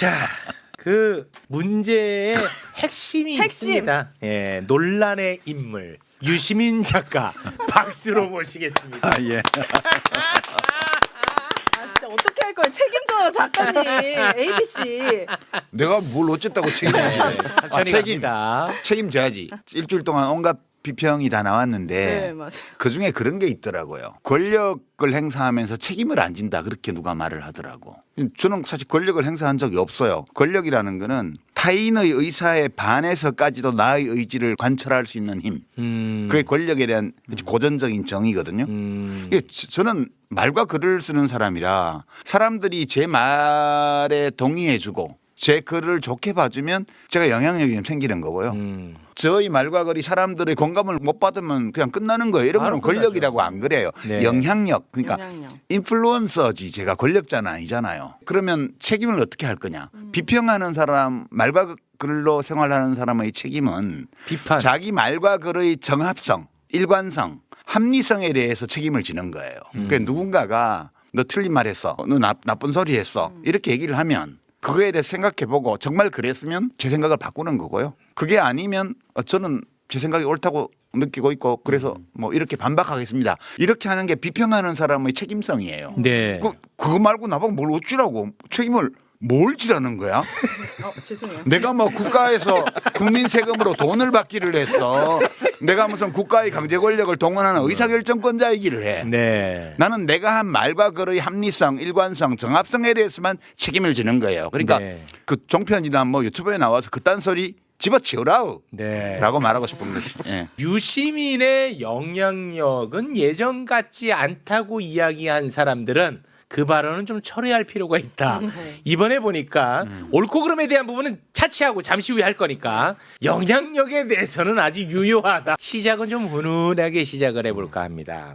자, 그 문제의 핵심이 있습니다. 예, 논란의 인물 유시민 작가 박수로 모시겠습니다. 아, 예. 진짜 어떻게 할 거예요? 책임져 작가님. ABC. 내가 뭘 어쨌다고 책임져야지. 천천히 책임져야지. 일주일 동안 온갖 비평이 다 나왔는데 네, 맞아요. 그중에 그런 게 있더라고요. 권력을 행사하면서 책임을 안 진다 그렇게 누가 말을 하더라고. 저는 사실 권력을 행사한 적이 없어요. 권력이라는 거는 타인의 의사에 반해서까지도 나의 의지를 관철할 수 있는 힘. 그게 권력에 대한 고전적인 정의거든요. 이게 저는 말과 글을 쓰는 사람이라 사람들이 제 말에 동의해주고 제 글을 좋게 봐주면 제가 영향력이 좀 생기는 거고요. 저희 말과 글이 사람들의 공감을 못 받으면 그냥 끝나는 거예요. 이런 거는 권력이라고 안 그래요. 네. 영향력. 그러니까 영향력. 인플루언서지 제가 권력자는 아니잖아요. 그러면 책임을 어떻게 할 거냐. 비평하는 사람 말과 글로 생활하는 사람의 책임은 비판. 자기 말과 글의 정합성, 일관성, 합리성에 대해서 책임을 지는 거예요. 그러니까 누군가가 너 틀린 말 했어. 너 나쁜 소리 했어. 이렇게 얘기를 하면 그거에 대해서 생각해보고 정말 그랬으면 제 생각을 바꾸는 거고요. 그게 아니면 저는 제 생각이 옳다고 느끼고 있고 그래서 뭐 이렇게 반박하겠습니다. 이렇게 하는 게 비평하는 사람의 책임성이에요. 네. 그거 말고 나보고 뭘 어찌라고 책임을 뭘 지라는 거야? 죄송해요. 내가 뭐 국가에서 국민 세금으로 돈을 받기를 했어. 내가 무슨 국가의 강제 권력을 동원하는 의사결정권자이기를 해. 네. 나는 내가 한 말과 글의 합리성, 일관성, 정합성에 대해서만 책임을 지는 거예요. 그러니까 네. 그 종편이나 뭐 유튜브에 나와서 그딴 소리 집어치우라우 네. 라고 말하고 싶은 거지. 예. 유시민의 영향력은 예전 같지 않다고 이야기한 사람들은 그 발언은 좀 처리할 필요가 있다. 이번에 보니까 옳고 그름에 대한 부분은 차치하고 잠시 후에 할 거니까 영향력에 대해서는 아주 유효하다. 시작은 좀 훈훈하게 시작을 해볼까 합니다.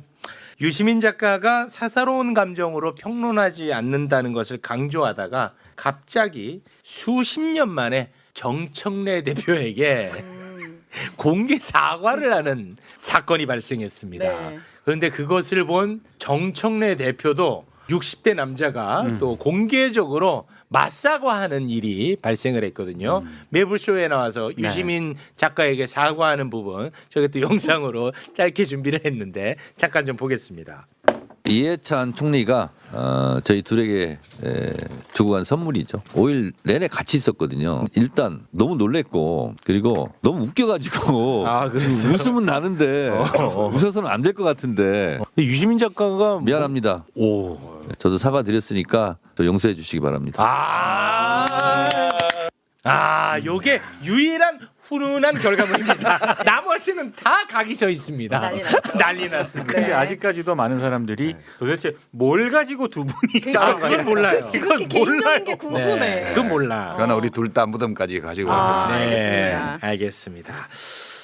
유시민 작가가 사사로운 감정으로 평론하지 않는다는 것을 강조하다가 갑자기 수십 년 만에 정청래 대표에게 공개 사과를 하는 사건이 발생했습니다. 네. 그런데 그것을 본 정청래 대표도 60대 남자가 또 공개적으로 맞사과하는 일이 발생을 했거든요. 매불쇼에 나와서 유시민 작가에게 사과하는 부분 저게 또 영상으로 짧게 준비를 했는데 잠깐 좀 보겠습니다. 이해찬 총리가 저희 둘에게 주고 간 선물이죠. 5일 내내 같이 있었거든요. 일단 너무 놀랬고 그리고 너무 웃겨가지고 그랬어요? 웃음은 나는데 웃어서는 안 될 것 같은데 유시민 작가가 미안합니다. 저도 사과드렸으니까 저 용서해 주시기 바랍니다. 요게 유일한 훈훈한 결과물입니다. 나머지는 다 각이 서 있습니다. 난리 났죠. 난리 났습니다. 네. 근데 아직까지도 많은 사람들이 도대체 뭘 가지고 두 분이 싸운 거야? 그건 몰라요. 그렇게 개인적인 게 궁금해. 네, 그건 몰라. 그러나 우리 둘 다 무덤까지 가지고 알겠습니다. 알겠습니다.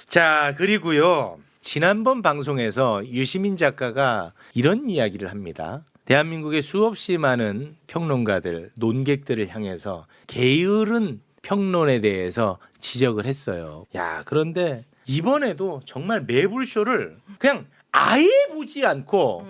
자, 그리고요. 지난번 방송에서 유시민 작가가 이런 이야기를 합니다. 대한민국의 수없이 많은 평론가들, 논객들을 향해서 게으른 평론에 대해서 지적을 했어요. 야, 그런데 이번에도 정말 매불쇼를 그냥 아예 보지 않고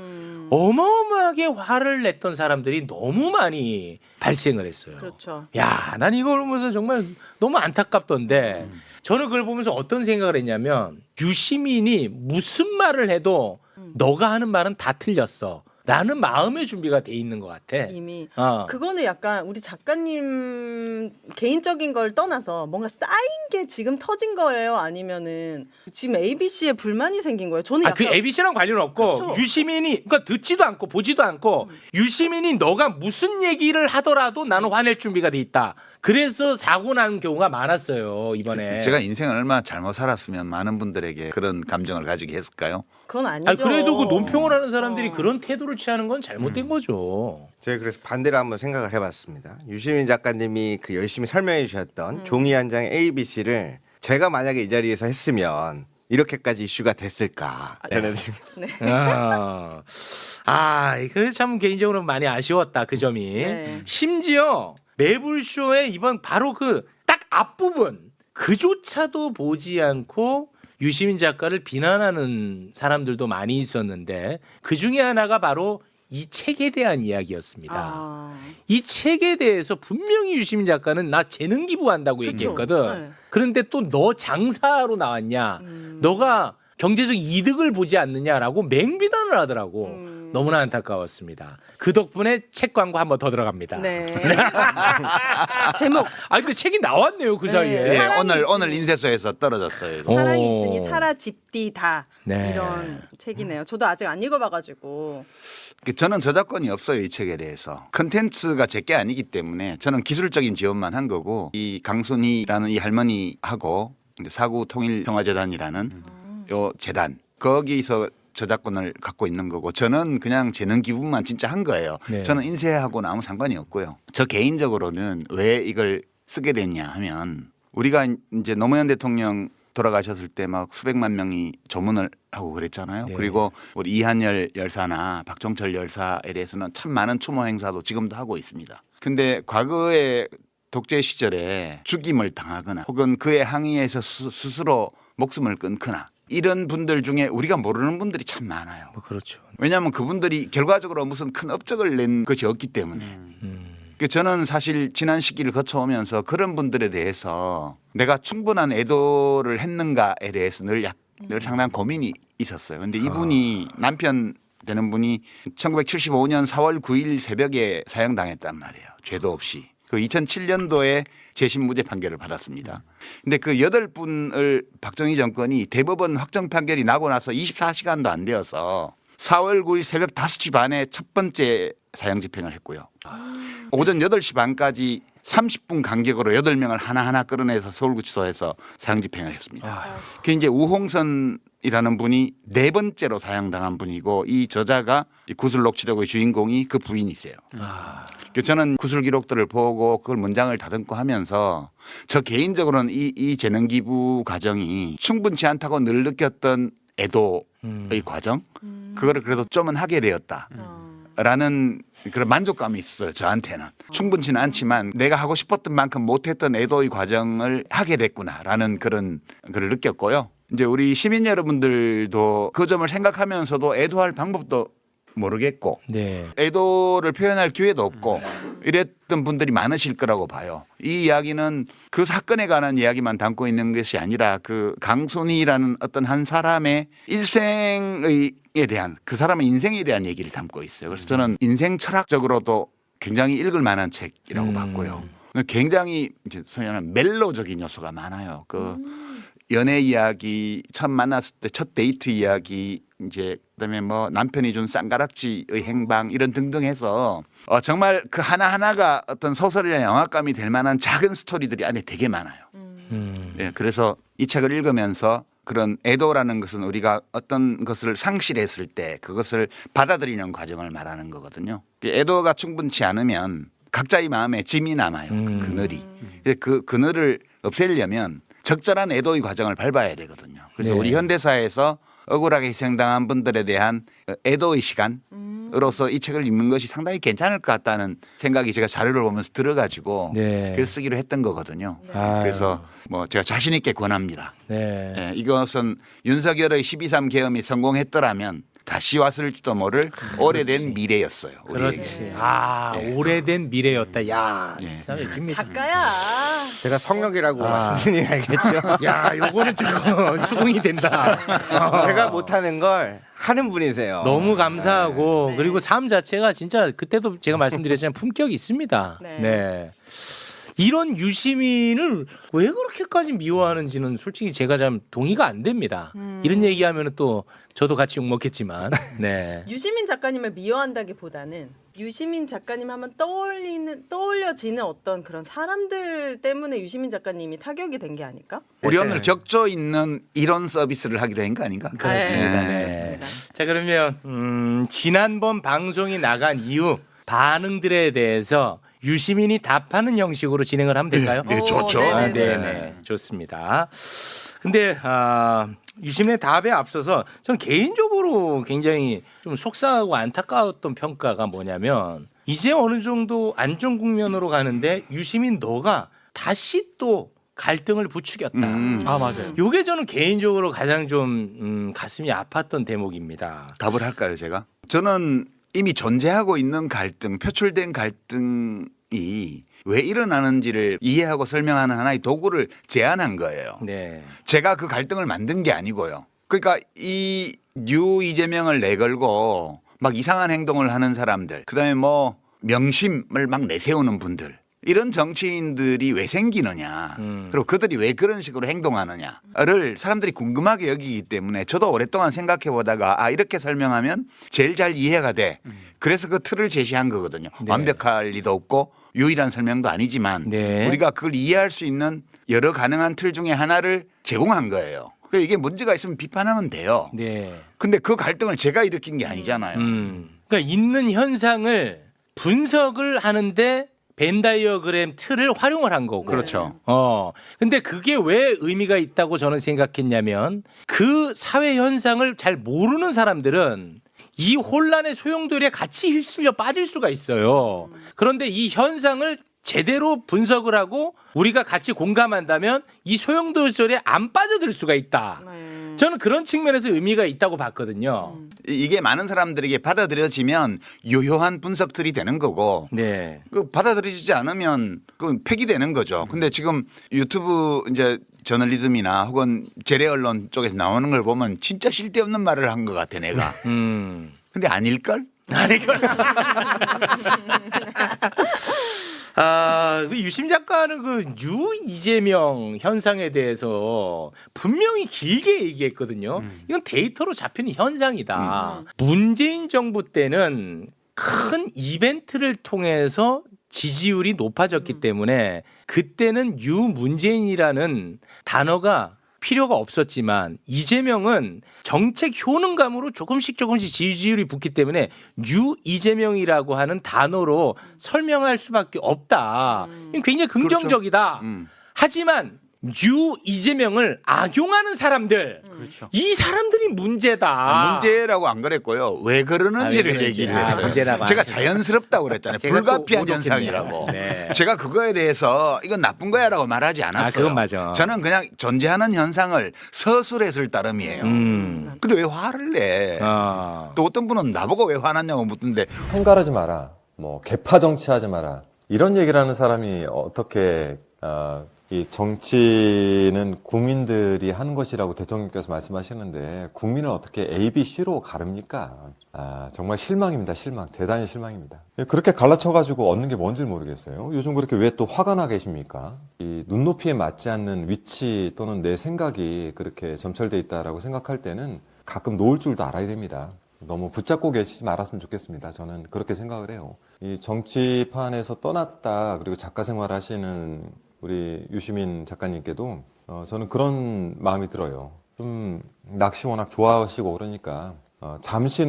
어마어마하게 화를 냈던 사람들이 너무 많이 발생을 했어요. 그렇죠. 야, 난 이걸 보면서 정말 너무 안타깝던데 저는 그걸 보면서 어떤 생각을 했냐면 유시민이 무슨 말을 해도 너가 하는 말은 다 틀렸어. 라는 마음의 준비가 돼 있는 것 같아. 이미 어. 그거는 약간 우리 작가님 개인적인 걸 떠나서 뭔가 쌓인 게 지금 터진 거예요? 아니면은 지금 ABC에 불만이 생긴 거예요? 저는 그 약간 ABC랑 관련 없고 그렇죠. 유시민이 그러니까 듣지도 않고 보지도 않고 유시민이 너가 무슨 얘기를 하더라도 나는 화낼 준비가 돼 있다. 그래서 사고 나는 경우가 많았어요 이번에. 제가 인생을 얼마나 잘못 살았으면 많은 분들에게 그런 감정을 가지게 했을까요? 그건 아니죠. 그래도 그 논평을 하는 사람들이 그런 태도를 취하는 건 잘못된 거죠. 제가 그래서 반대로 한번 생각을 해봤습니다. 유시민 작가님이 그 열심히 설명해 주셨던 종이 한 장의 ABC를 제가 만약에 이 자리에서 했으면 이렇게까지 이슈가 됐을까? 저는 그래서 참 개인적으로 많이 아쉬웠다 그 점이. 네. 심지어 매불쇼의 이번 바로 그 딱 앞부분 그조차도 보지 않고 유시민 작가를 비난하는 사람들도 많이 있었는데 그 중에 하나가 바로 이 책에 대한 이야기였습니다. 아. 이 책에 대해서 분명히 유시민 작가는 나 재능 기부한다고 그쵸. 얘기했거든. 네. 그런데 또 너 장사로 나왔냐? 너가 경제적 이득을 보지 않느냐라고 맹비난을 하더라고. 너무나 안타까웠습니다. 그 덕분에 책 광고 한 번 더 들어갑니다. 네. 제목 아 근데 책이 나왔네요 그 네. 사이에. 예, 사랑이 오늘 인쇄소에서 떨어졌어요. 오. 사랑이 있으니 사라 집디다 네. 이런 책이네요. 저도 아직 안 읽어봐가지고. 저는 저작권이 없어요 이 책에 대해서. 컨텐츠가 제게 아니기 때문에 저는 기술적인 지원만 한 거고 이 강순희라는 이 할머니하고 이제 사구통일평화재단이라는 요 재단 거기서 저작권을 갖고 있는 거고 저는 그냥 재능 기부만 진짜 한 거예요. 네. 저는 인쇄하고는 아무 상관이 없고요. 저 개인적으로는 왜 이걸 쓰게 됐냐 하면 우리가 이제 노무현 대통령 돌아가셨을 때 막 수백만 명이 조문을 하고 그랬잖아요. 네. 그리고 우리 이한열 열사나 박종철 열사에 대해서는 참 많은 추모 행사도 지금도 하고 있습니다. 근데 과거에 독재 시절에 죽임을 당하거나 혹은 그에 항의해서 스스로 목숨을 끊거나 이런 분들 중에 우리가 모르는 분들이 참 많아요. 뭐 그렇죠. 왜냐하면 그분들이 결과적으로 무슨 큰 업적을 낸 것이 없기 때문에. 저는 사실 지난 시기를 거쳐오면서 그런 분들에 대해서 내가 충분한 애도를 했는가에 대해서 늘 상당한 고민이 있었어요. 근데 이분이 남편 되는 분이 1975년 4월 9일 새벽에 사형당했단 말이에요. 죄도 없이. 그 2007년도에 재심 무죄 판결을 받았습니다. 근데 그 8분을 박정희 정권이 대법원 확정 판결이 나고 나서 24시간도 안 되어서 4월 9일 새벽 5시 반에 첫 번째 사형 집행을 했고요. 오전 8시 반까지 30분 간격으로 8명을 하나하나 끌어내서 서울구치소에서 사형 집행을 했습니다. 그 이제 우홍선이라는 분이 4번째로 사형당한 분이고 이 저자가 이 구슬녹취록의 주인공이 그 부인이세요. 저는 구술 기록들을 보고 그걸 문장을 다듬고 하면서 저 개인적으로는 이 재능 기부 과정이 충분치 않다고 늘 느꼈던 애도의 과정 그거를 그래도 좀은 하게 되었다라는 그런 만족감이 있어요. 저한테는 충분치는 않지만 내가 하고 싶었던 만큼 못했던 애도의 과정을 하게 됐구나라는 그런 걸 느꼈고요. 이제 우리 시민 여러분들도 그 점을 생각하면서도 애도할 방법도 모르겠고 네. 애도를 표현할 기회도 없고 이랬던 분들이 많으실 거라고 봐요. 이 이야기는 그 사건에 관한 이야기만 담고 있는 것이 아니라 그 강순희라는 어떤 한 사람의 일생에 대한 그 사람의 인생에 대한 얘기를 담고 있어요. 그래서 저는 인생 철학적으로도 굉장히 읽을 만한 책이라고 봤고요. 굉장히 이제 소위 말하는 멜로적인 요소가 많아요. 그 연애 이야기, 처음 만났을 때 첫 데이트 이야기, 이제 그다음에 뭐 남편이 준 쌍가락지의 행방 이런 등등 해서 정말 그 하나하나가 어떤 소설이나 영화감이 될 만한 작은 스토리들이 안에 되게 많아요. 예, 그래서 이 책을 읽으면서 그런 애도라는 것은 우리가 어떤 것을 상실했을 때 그것을 받아들이는 과정을 말하는 거거든요. 애도가 충분치 않으면 각자의 마음에 짐이 남아요. 그 그늘이. 그 그늘을 없애려면 적절한 애도의 과정을 밟아야 되거든요. 그래서 네. 우리 현대사에서 억울하게 희생당한 분들에 대한 애도의 시간으로서 이 책을 읽는 것이 상당히 괜찮을 것 같다는 생각이 제가 자료를 보면서 들어가지고 네. 글 쓰기로 했던 거거든요. 아유. 그래서 뭐 제가 자신 있게 권합니다. 네. 예, 이것은 윤석열의 12.3 계엄이 성공했더라면 다시 왔을지도 모를 오래된 미래였어요. 우리에게. 그렇지. 아 오래된 미래였다. 야. 네. 그다음에 김미- 작가야. 제가 성역이라고 아. 말씀드리니 알겠죠. 야, 요거는 좀 수긍이 된다. 제가 못하는 걸 하는 분이세요. 너무 감사하고 네. 그리고 삶 자체가 진짜 그때도 제가 말씀드렸지만 품격이 있습니다. 네. 네. 이런 유시민을 왜 그렇게까지 미워하는지는 솔직히 제가 좀 동의가 안 됩니다. 이런 얘기하면 또 저도 같이 욕 먹겠지만, 네. 유시민 작가님을 미워한다기보다는 유시민 작가님 하면 떠올려지는 어떤 그런 사람들 때문에 유시민 작가님이 타격이 된 게 아닐까? 우리 네. 오늘 격조 있는 이론 서비스를 하기로 한 거 아닌가? 그렇습니다. 네. 네. 그렇습니다. 자 그러면 지난번 방송이 나간 이후 반응들에 대해서 유시민이 답하는 형식으로 진행을 하면 될까요? 네, 좋죠. 아, 네네네. 네네. 좋습니다. 근데 유시민의 답에 앞서서 저는 개인적으로 굉장히 좀 속상하고 안타까웠던 평가가 뭐냐면 이제 어느 정도 안정 국면으로 가는데 유시민 너가 다시 또 갈등을 부추겼다. 아 맞아요. 요게 저는 개인적으로 가장 좀 가슴이 아팠던 대목입니다. 답을 할까요, 제가? 저는 이미 존재하고 있는 갈등, 표출된 갈등이 왜 일어나는지를 이해하고 설명하는 하나의 도구를 제안한 거예요. 네. 제가 그 갈등을 만든 게 아니고요. 그러니까 이 뉴 이재명을 내걸고 막 이상한 행동을 하는 사람들, 그다음에 뭐 명심을 막 내세우는 분들, 이런 정치인들이 왜 생기느냐, 그리고 그들이 왜 그런 식으로 행동하느냐를 사람들이 궁금하게 여기기 때문에 저도 오랫동안 생각해 보다가 이렇게 설명하면 제일 잘 이해가 돼. 그래서 그 틀을 제시한 거거든요. 네. 완벽할 리도 없고 유일한 설명도 아니지만 네. 우리가 그걸 이해할 수 있는 여러 가능한 틀 중에 하나를 제공한 거예요. 그러니까 이게 문제가 있으면 비판하면 돼요. 네. 근데 그 갈등을 제가 일으킨 게 아니잖아요. 그러니까 있는 현상을 분석을 하는데 벤 다이어그램 틀을 활용을 한 거고. 그렇죠. 근데 그게 왜 의미가 있다고 저는 생각했냐면 그 사회 현상을 잘 모르는 사람들은 이 혼란의 소용돌이에 같이 휩쓸려 빠질 수가 있어요. 그런데 이 현상을 제대로 분석을 하고 우리가 같이 공감한다면 이 소용돌이에 안 빠져들 수가 있다. 네. 저는 그런 측면에서 의미가 있다고 봤거든요. 이게 많은 사람들에게 받아들여지면 유효한 분석들이 되는 거고 네. 그 받아들여지지 않으면 그건 폐기되는 거죠. 근데 지금 유튜브 이제 저널리즘이나 혹은 재래 언론 쪽에서 나오는 걸 보면 진짜 쓸데없는 말을 한 것 같아 내가. 근데 아닐걸? 아니걸. 그 유심 작가는 그 유 이재명 현상에 대해서 분명히 길게 얘기했거든요. 이건 데이터로 잡히는 현상이다. 문재인 정부 때는 큰 이벤트를 통해서 지지율이 높아졌기 때문에 그때는 유문재인이라는 단어가 필요가 없었지만 이재명은 정책 효능감으로 조금씩 지지율이 붙기 때문에 유 이재명이라고 하는 단어로 설명할 수밖에 없다. 이건 굉장히 긍정적이다. 그렇죠. 하지만 유 이재명을 악용하는 사람들, 그렇죠. 이 사람들이 문제다. 문제라고 안 그랬고요. 왜 그러는지를 왜 그런지. 얘기를 했어요. 문제라고 제가 안 했죠. 자연스럽다고 그랬잖아요. 제가 불가피한 또 오독했네요. 현상이라고. 네. 제가 그거에 대해서 이건 나쁜 거야라고 말하지 않았어요. 그건 맞아. 저는 그냥 존재하는 현상을 서술했을 따름이에요. 근데 왜 화를 내? 또 어떤 분은 나보고 왜 화났냐고 묻던데 편가르지 마라, 뭐 개파 정치하지 마라 이런 얘기를 하는 사람이 어떻게 이 정치는 국민들이 하는 것이라고 대통령께서 말씀하시는데 국민을 어떻게 A, B, C로 가릅니까? 정말 실망입니다. 실망. 대단히 실망입니다. 그렇게 갈라쳐가지고 얻는 게 뭔지 모르겠어요. 요즘 그렇게 왜 또 화가 나 계십니까? 이 눈높이에 맞지 않는 위치 또는 내 생각이 그렇게 점철돼 있다라고 생각할 때는 가끔 놓을 줄도 알아야 됩니다. 너무 붙잡고 계시지 말았으면 좋겠습니다. 저는 그렇게 생각을 해요. 이 정치판에서 떠났다 그리고 작가 생활 하시는 우리 유시민 작가님께도 저는 그런 마음이 들어요. 좀 낚시 워낙 좋아하시고 그러니까 잠시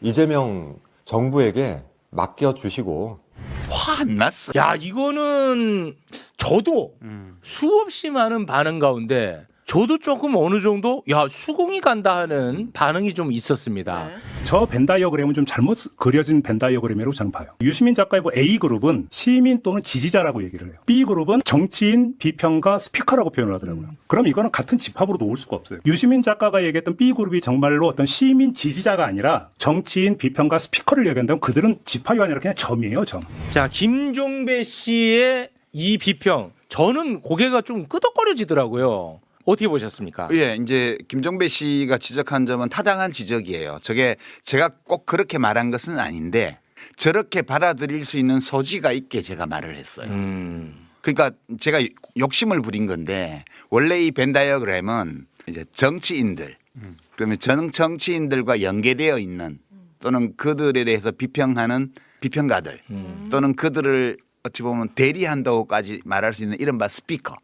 이재명 정부에게 맡겨주시고. 화 안 났어. 야, 이거는 저도 수없이 많은 반응 가운데 저도 조금 어느 정도 수긍이 간다 하는 반응이 좀 있었습니다. 네. 저 벤 다이어그램은 좀 잘못 그려진 벤 다이어그램이라고 저는 봐요. 유시민 작가의 A그룹은 시민 또는 지지자라고 얘기를 해요. B그룹은 정치인, 비평가, 스피커라고 표현을 하더라고요. 그럼 이거는 같은 집합으로 놓을 수가 없어요. 유시민 작가가 얘기했던 B그룹이 정말로 어떤 시민 지지자가 아니라 정치인, 비평가, 스피커를 얘기한다면 그들은 집합이 아니라 그냥 점이에요, 점. 자, 김종배 씨의 이 비평, 저는 고개가 좀 끄덕거려지더라고요. 어떻게 보셨습니까? 예, 이제 김종배 씨가 지적한 점은 타당한 지적이에요. 저게 제가 꼭 그렇게 말한 것은 아닌데 저렇게 받아들일 수 있는 소지가 있게 제가 말을 했어요. 그러니까 제가 욕심을 부린 건데 원래 이 벤 다이어그램은 이제 정치인들 그러면 정치인들과 연계되어 있는 또는 그들에 대해서 비평하는 비평가들 또는 그들을 어찌 보면 대리한다고까지 말할 수 있는 이른바 스피커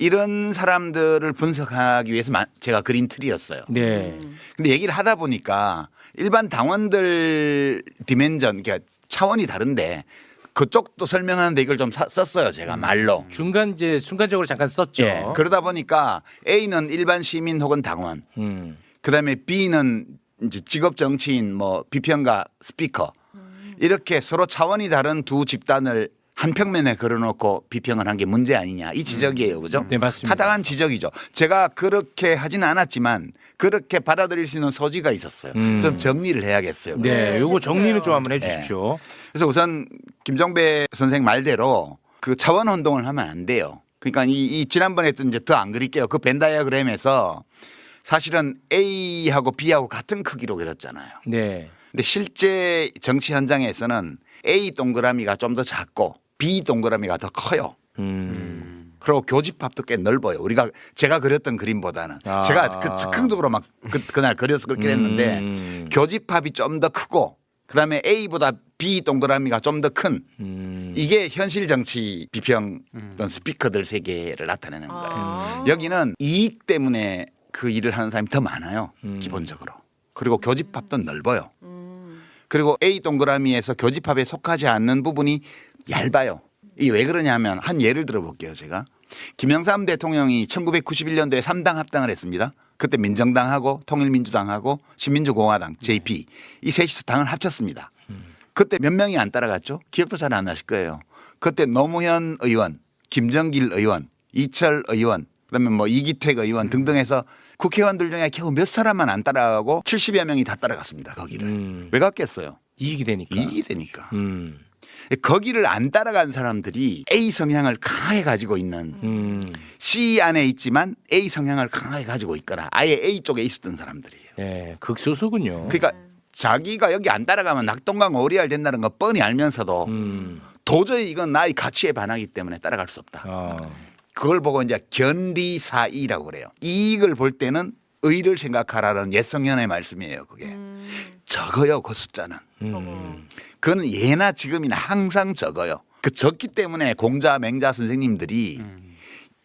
이런 사람들을 분석하기 위해서 제가 그린 틀이었어요. 네. 근데 얘기를 하다 보니까 일반 당원들 디멘전, 그러니까 차원이 다른데 그쪽도 설명하는데 이걸 좀 썼어요. 제가 말로. 중간 이제 순간적으로 잠깐 썼죠. 예. 그러다 보니까 A는 일반 시민 혹은 당원, 그다음에 B는 이제 직업 정치인, 뭐 비평가, 스피커 이렇게 서로 차원이 다른 두 집단을 한 평면에 걸어놓고 비평을 한 게 문제 아니냐 이 지적이에요, 그죠? 네, 맞습니다. 타당한 지적이죠. 제가 그렇게 하지는 않았지만 그렇게 받아들일 수 있는 소지가 있었어요. 좀 정리를 해야겠어요. 네, 요거 정리는 해주세요. 좀 한번 해주십시오. 그래서 우선 김종배 선생 말대로 그 차원 혼동을 하면 안 돼요. 그러니까 이 지난번에 했던 이제 더 안 그릴게요. 그 벤 다이어그램에서 사실은 A하고 B하고 같은 크기로 그렸잖아요. 네. 근데 실제 정치 현장에서는 A 동그라미가 좀 더 작고 B 동그라미가 더 커요. 그리고 교집합도 꽤 넓어요. 제가 그렸던 그림보다는 아. 제가 그 즉흥적으로 막 그날 그려서 그렇게 했는데 교집합이 좀 더 크고 그다음에 A보다 B 동그라미가 좀 더 큰 이게 현실 정치 비평 어떤 스피커들 세계를 나타내는 거예요. 아. 여기는 이익 때문에 그 일을 하는 사람이 더 많아요. 기본적으로. 그리고 교집합도 넓어요. 그리고 A 동그라미에서 교집합에 속하지 않는 부분이 얇아요. 이게 왜 그러냐면 한 예를 들어볼게요. 제가 김영삼 대통령이 1991년도에 3당 합당을 했습니다. 그때 민정당하고 통일민주당하고 신민주공화당 JP 이 셋이서 당을 합쳤습니다. 그때 몇 명이 안 따라갔죠? 기억도 잘 안 나실 거예요. 그때 노무현 의원, 김정길 의원, 이철 의원, 그다음에 뭐 이기택 의원 등등 해서 국회의원들 중에 겨우 몇 사람만 안 따라가고 70여 명이 다 따라갔습니다. 거기를. 왜 갔겠어요? 이익이 되니까. 이익이 되니까. 거기를 안 따라간 사람들이 A 성향을 강하게 가지고 있는 C 안에 있지만 A 성향을 강하게 가지고 있거나 아예 A 쪽에 있었던 사람들이에요. 네, 극소수군요. 그러니까 자기가 여기 안 따라가면 낙동강 오리알 된다는 거 뻔히 알면서도 도저히 이건 나의 가치에 반하기 때문에 따라갈 수 없다. 그걸 보고 이제 견리사이라고 그래요. 이익을 볼 때는 의를 생각하라는 옛성현의 말씀이에요. 그게 적어요. 그 숫자는. 그건 예나 지금이나 항상 적어요. 그 적기 때문에 공자 맹자 선생님들이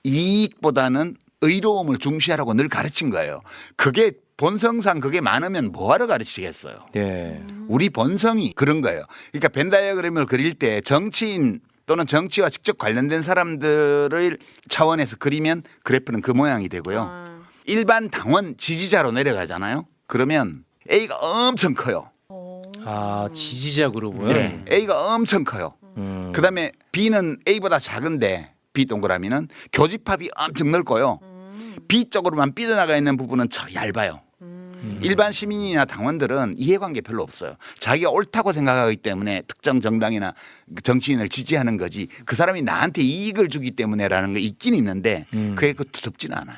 이익보다는 의로움을 중시하라고 늘 가르친 거예요. 그게 본성상 그게 많으면 뭐하러 가르치겠어요. 네. 우리 본성이 그런 거예요. 그러니까 벤 다이어그램을 그릴 때 정치인 또는 정치와 직접 관련된 사람들을 차원에서 그리면 그래프는 그 모양이 되고요. 일반 당원 지지자로 내려가잖아요. 그러면 A가 엄청 커요. 아, 지지자 그룹은. 네, A가 엄청 커요. 그다음에 B는 A보다 작은데 B 동그라미는 교집합이 엄청 넓고요. B 쪽으로만 삐져나가 있는 부분은 얇아요. 일반 시민이나 당원들은 이해관계 별로 없어요. 자기가 옳다고 생각하기 때문에 특정 정당이나 정치인을 지지하는 거지 그 사람이 나한테 이익을 주기 때문에라는 게 있긴 있는데 그게 그 두텁지는 않아요.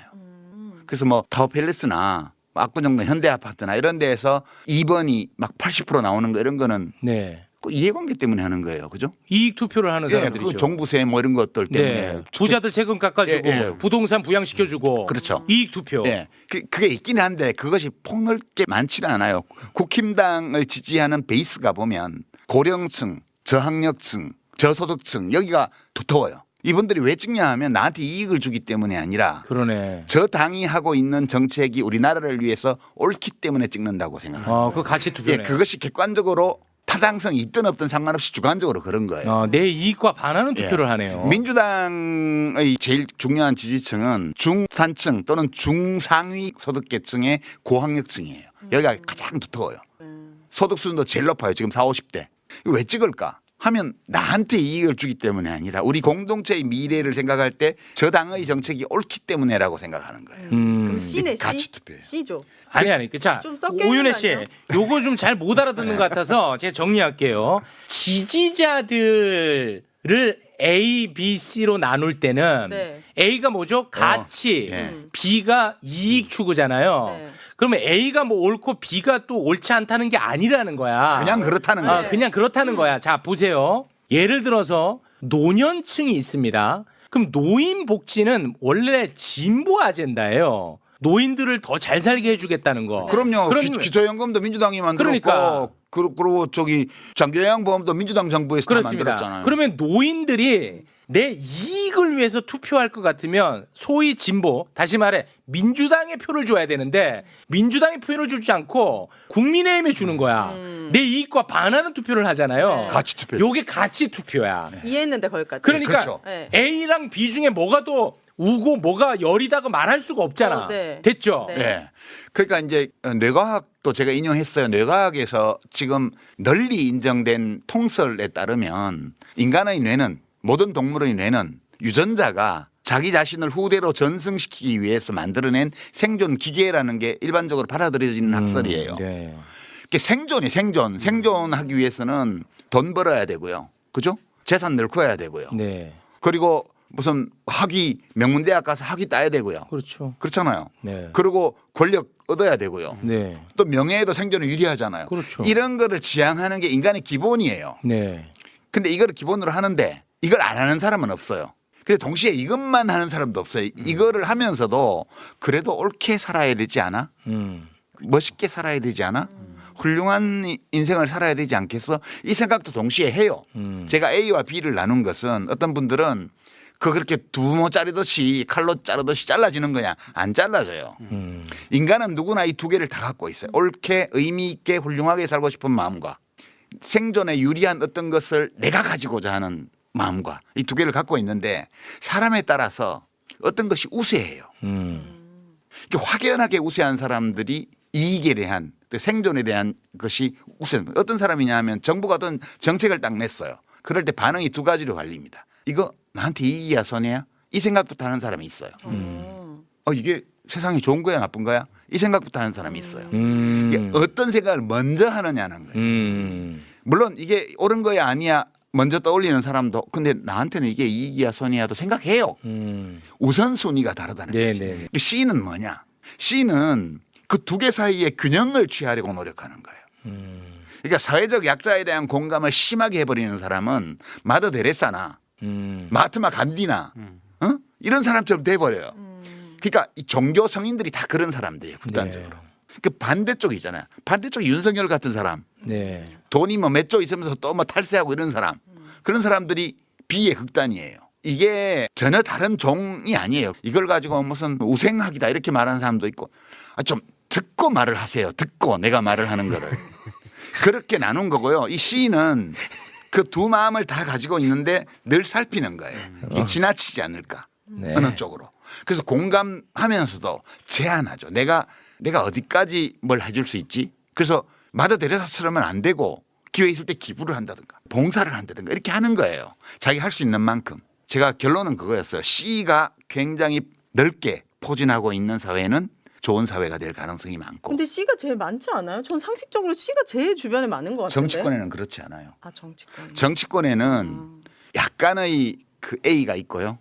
그래서 뭐 타워팰리스나 압구정동 현대아파트나 이런 데에서 2번이 막 80% 나오는 거 이런 거는 네. 그 이해관계 때문에 하는 거예요. 그죠? 이익 투표를 하는 예, 사람들이죠. 그 종부세 뭐 이런 것들 때문에. 네. 부자들 세금 깎아주고 예, 예. 부동산 부양시켜주고 그렇죠. 이익 투표. 예. 그게 있긴 한데 그것이 폭넓게 많지는 않아요. 국힘당을 지지하는 베이스가 보면 고령층, 저학력층, 저소득층 여기가 두터워요. 이분들이 왜 찍냐 하면 나한테 이익을 주기 때문이 아니라 그러네. 저 당이 하고 있는 정책이 우리나라를 위해서 옳기 때문에 찍는다고 생각합니다. 그 가치 투표네. 예, 그것이 객관적으로 타당성이 있든 없든 상관없이 주관적으로 그런 거예요. 내 이익과 반하는 투표를 하네요. 민주당의 제일 중요한 지지층은 중산층 또는 중상위 소득계층의 고학력층이에요. 여기가 가장 두터워요. 소득 수준도 제일 높아요. 지금 40, 50대. 왜 찍을까? 하면 나한테 이익을 주기 때문이 아니라 우리 공동체의 미래를 생각할 때 저 당의 정책이 옳기 때문에라고 생각하는 거예요. 그럼 C네, 가치 C? 투표예요. C죠. 아니. 자, 좀 섞여 있는 오윤혜 거 씨, 아니에요? 요거 좀 잘 못 알아듣는 것 같아서 제가 정리할게요. 지지자들을 A, B, C로 나눌 때는 네. A가 뭐죠? 가치, 예. B가 이익 추구잖아요. 네. 그러면 A가 뭐 옳고 B가 또 옳지 않다는 게 아니라는 거야. 그냥 그렇다는 거예요. 네. 그냥 그렇다는 거야. 자, 보세요. 예를 들어서 노년층이 있습니다. 그럼 노인 복지는 원래 진보 아젠다예요. 노인들을 더 잘 살게 해주겠다는 거. 그럼요. 그럼- 기초연금도 민주당이 만들었고 그러니까. 그리고 저기 장기요양보험도 민주당 정부에서 다 그렇습니다. 만들었잖아요. 그러면 노인들이 내 이익을 위해서 투표할 것 같으면 소위 진보, 다시 말해 민주당에 표를 줘야 되는데 민주당에 표를 주지 않고 국민의힘에 주는 거야. 내 이익과 반하는 투표를 하잖아요. 네. 가치 투표. 요게 가치 투표야. 이해했는데 거기까지. 그러니까 그렇죠. 네. A랑 B 중에 뭐가 더 우고 뭐가 열이다고 말할 수가 없잖아. 네. 됐죠? 네. 네. 그러니까 이제 뇌과학도 제가 인용했어요. 뇌과학에서 지금 널리 인정된 통설에 따르면 인간의 뇌는 모든 동물의 뇌는 유전자가 자기 자신을 후대로 전승시키기 위해서 만들어낸 생존 기계라는 게 일반적으로 받아들여지는 학설이에요. 네. 이게 생존이 생존하기 위해서는 돈 벌어야 되고요. 그죠? 재산 늙어야 되고요. 네. 그리고 무슨 학위 명문대학 가서 학위 따야 되고요. 그렇죠. 그렇잖아요. 네. 그리고 권력 얻어야 되고요. 네. 또 명예에도 생존에 유리하잖아요. 그렇죠. 이런 거를 지향하는 게 인간의 기본이에요. 네. 근데 이거를 기본으로 하는데 이걸 안 하는 사람은 없어요. 근데 동시에 이것만 하는 사람도 없어요. 이거를 하면서도 그래도 옳게 살아야 되지 않아? 멋있게 살아야 되지 않아? 훌륭한 인생을 살아야 되지 않겠어? 이 생각도 동시에 해요. 제가 A와 B를 나눈 것은 어떤 분들은 그렇게 두모 자르듯이 칼로 자르듯이 잘라지는 거냐? 안 잘라져요. 인간은 누구나 이 두 개를 다 갖고 있어요. 옳게 의미 있게 훌륭하게 살고 싶은 마음과 생존에 유리한 어떤 것을 내가 가지고자 하는 마음과 이 두 개를 갖고 있는데 사람에 따라서 어떤 것이 우세해요. 이렇게 확연하게 우세한 사람들이 이익에 대한 생존에 대한 것이 우세한 거예요. 어떤 사람이냐 하면 정부가 어떤 정책을 딱 냈어요. 그럴 때 반응이 두 가지로 갈립니다. 이거 나한테 이익이야 손해야? 이 생각부터 하는 사람이 있어요. 이게 세상이 좋은 거야 나쁜 거야? 이 생각부터 하는 사람이 있어요. 이게 어떤 생각을 먼저 하느냐는 거예요. 물론 이게 옳은 거야 아니야 먼저 떠올리는 사람도 근데 나한테는 이게 이익이야 손해야도 생각해요. 우선순위가 다르다는 거지. 네네. C는 뭐냐? C는 그 두 개 사이에 균형을 취하려고 노력하는 거예요. 그러니까 사회적 약자에 대한 공감을 심하게 해버리는 사람은 마더 데레사나 마하트마 간디나 이런 사람처럼 돼버려요. 그러니까 이 종교 성인들이 다 그런 사람들이에요. 극단적으로. 네. 그 반대쪽이잖아요. 반대쪽 윤석열 같은 사람. 네. 돈이 뭐 몇 조 있으면서 또 뭐 탈세하고 이런 사람. 그런 사람들이 B의 극단이에요. 이게 전혀 다른 종이 아니에요. 이걸 가지고 무슨 우생학이다 이렇게 말하는 사람도 있고 좀 듣고 말을 하세요. 듣고 내가 말을 하는 거를. 그렇게 나눈 거고요. 이 C는 그 두 마음을 다 가지고 있는데 늘 살피는 거예요. 이게 지나치지 않을까. 네. 어느 쪽으로. 그래서 공감하면서도 제한하죠. 내가 어디까지 뭘 해줄 수 있지? 그래서 마더 데레사처럼은 안 되고 기회 있을 때 기부를 한다든가 봉사를 한다든가 이렇게 하는 거예요. 자기 할 수 있는 만큼. 제가 결론은 그거였어요. C가 굉장히 넓게 포진하고 있는 사회는 좋은 사회가 될 가능성이 많고. 근데 C가 제일 많지 않아요? 전 상식적으로 C가 제일 주변에 많은 것 같은데. 정치권에는 그렇지 않아요. 아 정치권. 정치권에는 약간의 그 A가 있고요.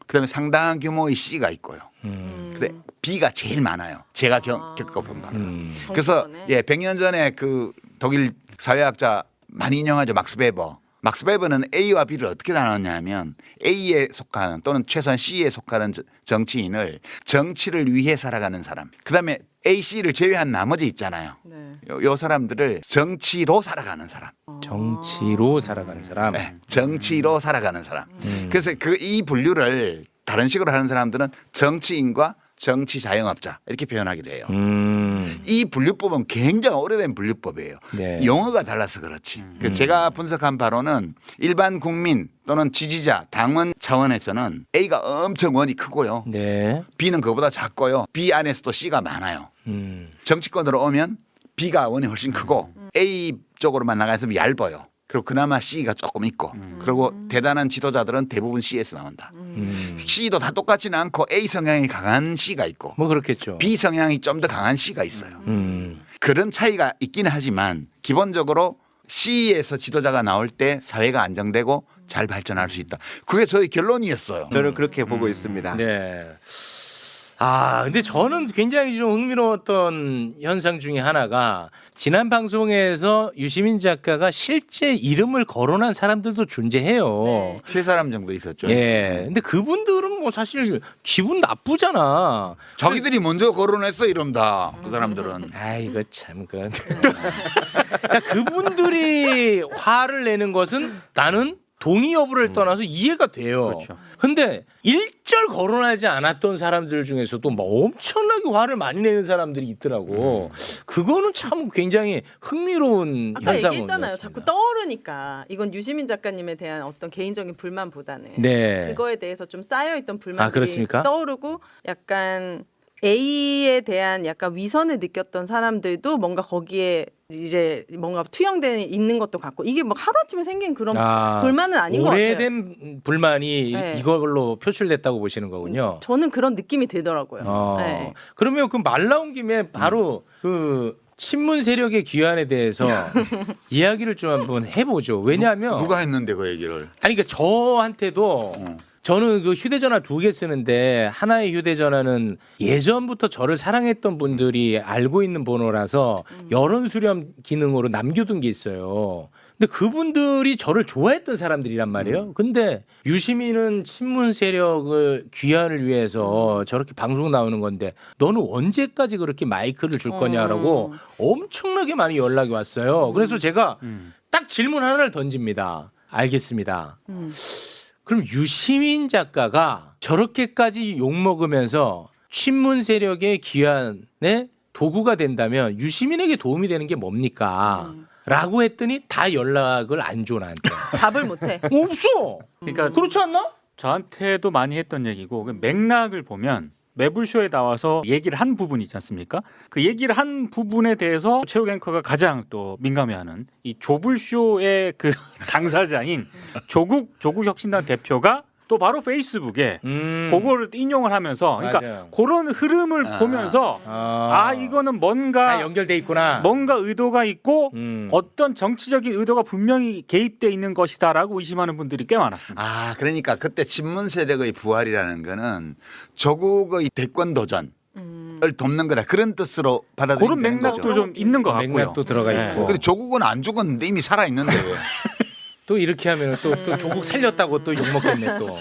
그다음에 상당한 규모의 C가 있고요. 근데 B가 제일 많아요. 제가 겪어본 바로. 그래서 정치권에? 100년 전에 그 독일 사회학자 많이 인용하죠. 막스 베버. 막스 베버는 A와 B를 어떻게 나눴냐면 A에 속하는 또는 최소한 C에 속하는 정치인을 정치를 위해 살아가는 사람. 그다음에 A, C를 제외한 나머지 있잖아요. 네. 요 사람들을 정치로 살아가는 사람. 정치로 살아가는 사람. 네, 정치로 살아가는 사람. 그래서 이 분류를 다른 식으로 하는 사람들은 정치인과 정치 자영업자 이렇게 표현하기도 해요. 이 분류법은 굉장히 오래된 분류법이에요. 네. 용어가 달라서 그렇지. 제가 분석한 바로는 일반 국민 또는 지지자, 당원 차원에서는 A가 엄청 원이 크고요. 네. B는 그보다 작고요. B 안에서도 C가 많아요. 정치권으로 오면 B가 원이 훨씬 크고 A 쪽으로만 나가서 얇아요. 그리고 그나마 C가 조금 있고 그리고 대단한 지도자들은 대부분 C에서 나온다. C도 다 똑같지는 않고 A 성향이 강한 C가 있고 뭐 그렇겠죠. B 성향이 좀 더 강한 C가 있어요. 그런 차이가 있기는 하지만 기본적으로 C에서 지도자가 나올 때 사회가 안정되고 잘 발전할 수 있다. 그게 저희 결론이었어요. 저는 그렇게 보고 있습니다. 네. 근데 저는 굉장히 좀 흥미로웠던 현상 중에 하나가 지난 방송에서 유시민 작가가 실제 이름을 거론한 사람들도 존재해요. 네. 세 사람 정도 있었죠. 예. 근데 그분들은 뭐 사실 기분 나쁘잖아. 자기들이 먼저 거론했어 이런다. 그 사람들은. 이거 참 그. 그러니까 그분들이 화를 내는 것은 나는 동의 여부를 떠나서 이해가 돼요. 그렇죠. 근데 일절 거론하지 않았던 사람들 중에서도 막 엄청나게 화를 많이 내는 사람들이 있더라고. 그거는 참 굉장히 흥미로운 아까 현상이었습니다. 얘기했잖아요. 자꾸 떠오르니까 이건 유시민 작가님에 대한 어떤 개인적인 불만보다는 네. 그거에 대해서 좀 쌓여있던 불만들이 그렇습니까? 떠오르고 약간 A에 대한 약간 위선을 느꼈던 사람들도 뭔가 거기에 이제 뭔가 투영돼 있는 것도 같고 이게 뭐 하루아침에 생긴 그런 불만은 아닌 것 같아요. 오래된 불만이 네. 이걸로 표출됐다고 보시는 거군요. 저는 그런 느낌이 들더라고요. 네. 그러면 그 말 나온 김에 바로 그 친문 세력의 귀환에 대해서 이야기를 좀 한번 해보죠. 왜냐하면 누가 했는데 그 얘기를? 아니 그러니까 저한테도 저는 그 휴대전화 2개 쓰는데 하나의 휴대전화는 예전부터 저를 사랑했던 분들이 알고 있는 번호라서 여론 수렴 기능으로 남겨둔 게 있어요. 근데 그분들이 저를 좋아했던 사람들이란 말이에요. 근데 유시민은 친문 세력을 귀환을 위해서 저렇게 방송 나오는 건데 너는 언제까지 그렇게 마이크를 줄 거냐라고 엄청나게 많이 연락이 왔어요. 그래서 제가 딱 질문 하나를 던집니다. 알겠습니다. 그럼 유시민 작가가 저렇게까지 욕먹으면서 친문 세력의 귀환의 도구가 된다면 유시민에게 도움이 되는 게 뭡니까? 라고 했더니 다 연락을 안 줘 나한테. 답을 못해. 없어. 그러니까 그렇지 않나? 저한테도 많이 했던 얘기고 그 맥락을 보면 매불쇼에 나와서 얘기를 한 부분이 있지 않습니까? 그 얘기를 한 부분에 대해서 최욱 앵커가 가장 또 민감해하는 이 조불쇼의 그 당사자인 조국 혁신당 대표가 또 바로 페이스북에 그거를 인용을 하면서 그러니까 맞아요. 그런 흐름을 보면서 이거는 뭔가 다 연결돼 있구나. 뭔가 의도가 있고 어떤 정치적인 의도가 분명히 개입돼 있는 것이다라고 의심하는 분들이 꽤 많았습니다. 그러니까 그때 친문 세력의 부활이라는 거는 조국의 대권 도전을 돕는 거다. 그런 뜻으로 받아들이는 그런 맥락도 거죠. 좀 있는 것 같고요. 맥락도 들어가 네. 있고. 근데 조국은 안 죽었는데 이미 살아 있는데 왜? 또 이렇게 하면 또 조국 살렸다고 또 욕먹겠네 또.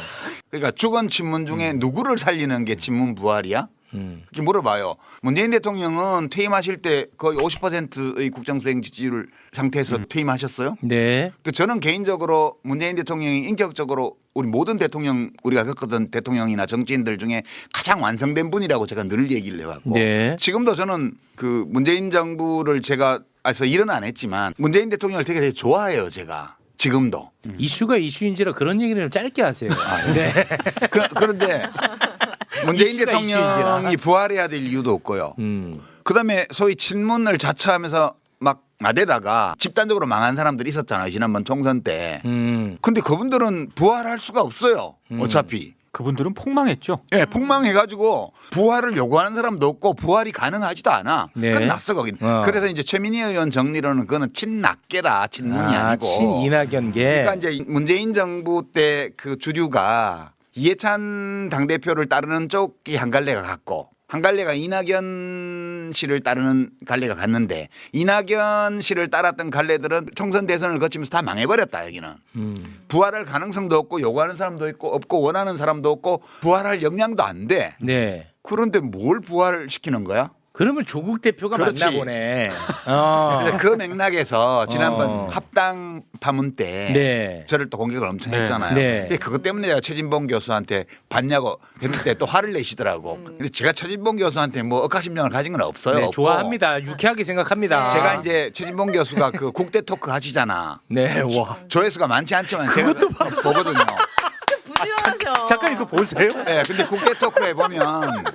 그러니까 죽은 친문 중에 누구를 살리는 게 친문 부활이야? 이렇게 물어봐요. 문재인 대통령은 퇴임하실 때 거의 50%의 국정수행 지지율 상태에서 퇴임하셨어요. 네. 저는 개인적으로 문재인 대통령이 인격적으로 우리 모든 대통령 우리가 겪었던 대통령이나 정치인들 중에 가장 완성된 분이라고 제가 늘 얘기를 해왔고 네. 지금도 저는 그 문재인 정부를 제가 일은 안 했지만 문재인 대통령을 되게 좋아해요. 제가. 지금도. 이슈가 이슈인지라 그런 얘기를 짧게 하세요. 네. 그런데 문재인 이슈가 대통령이 부활해야 될 이유도 없고요. 그다음에 소위 친문을 자처하면서 막 나대다가 집단적으로 망한 사람들이 있었잖아요. 지난번 총선 때. 근데 그분들은 부활할 수가 없어요. 어차피. 그분들은 폭망했죠. 예, 폭망해가지고 부활을 요구하는 사람도 없고 부활이 가능하지도 않아. 네. 끝났어 거긴. 그래서 이제 최민희 의원 정리로는 그거는 친낙계다, 친문이 아니고. 친이낙연계. 그러니까 이제 문재인 정부 때 그 주류가 이해찬 당대표를 따르는 쪽이 한 갈래가 갔고 한 갈래가 이낙연 씨를 따르는 갈래가 갔는데 이낙연 씨를 따랐던 갈래들은 총선 대선을 거치면서 다 망해버렸다 여기는. 부활할 가능성도 없고 요구하는 사람도 있고 없고 원하는 사람도 없고 부활할 역량도 안 돼. 네. 그런데 뭘 부활시키는 거야? 그러면 조국 대표가 그렇지. 맞나 보네. 그래서 그 맥락에서 지난번 합당 파문 때 네. 저를 또 공격을 엄청 네. 했잖아요. 네. 근데 그것 때문에 제가 최진봉 교수한테 봤냐고 했을 때 또 화를 내시더라고. 근데 제가 최진봉 교수한테 뭐 억하심령을 가진 건 없어요. 네, 없고. 좋아합니다. 유쾌하게 생각합니다. 제가 이제 최진봉 교수가 그 국대 토크 하시잖아. 네, 와. 조회수가 많지 않지만 제가 보거든요. 부지런하셔. 작가님 그거 보세요? 네, 근데 국대 토크에 보면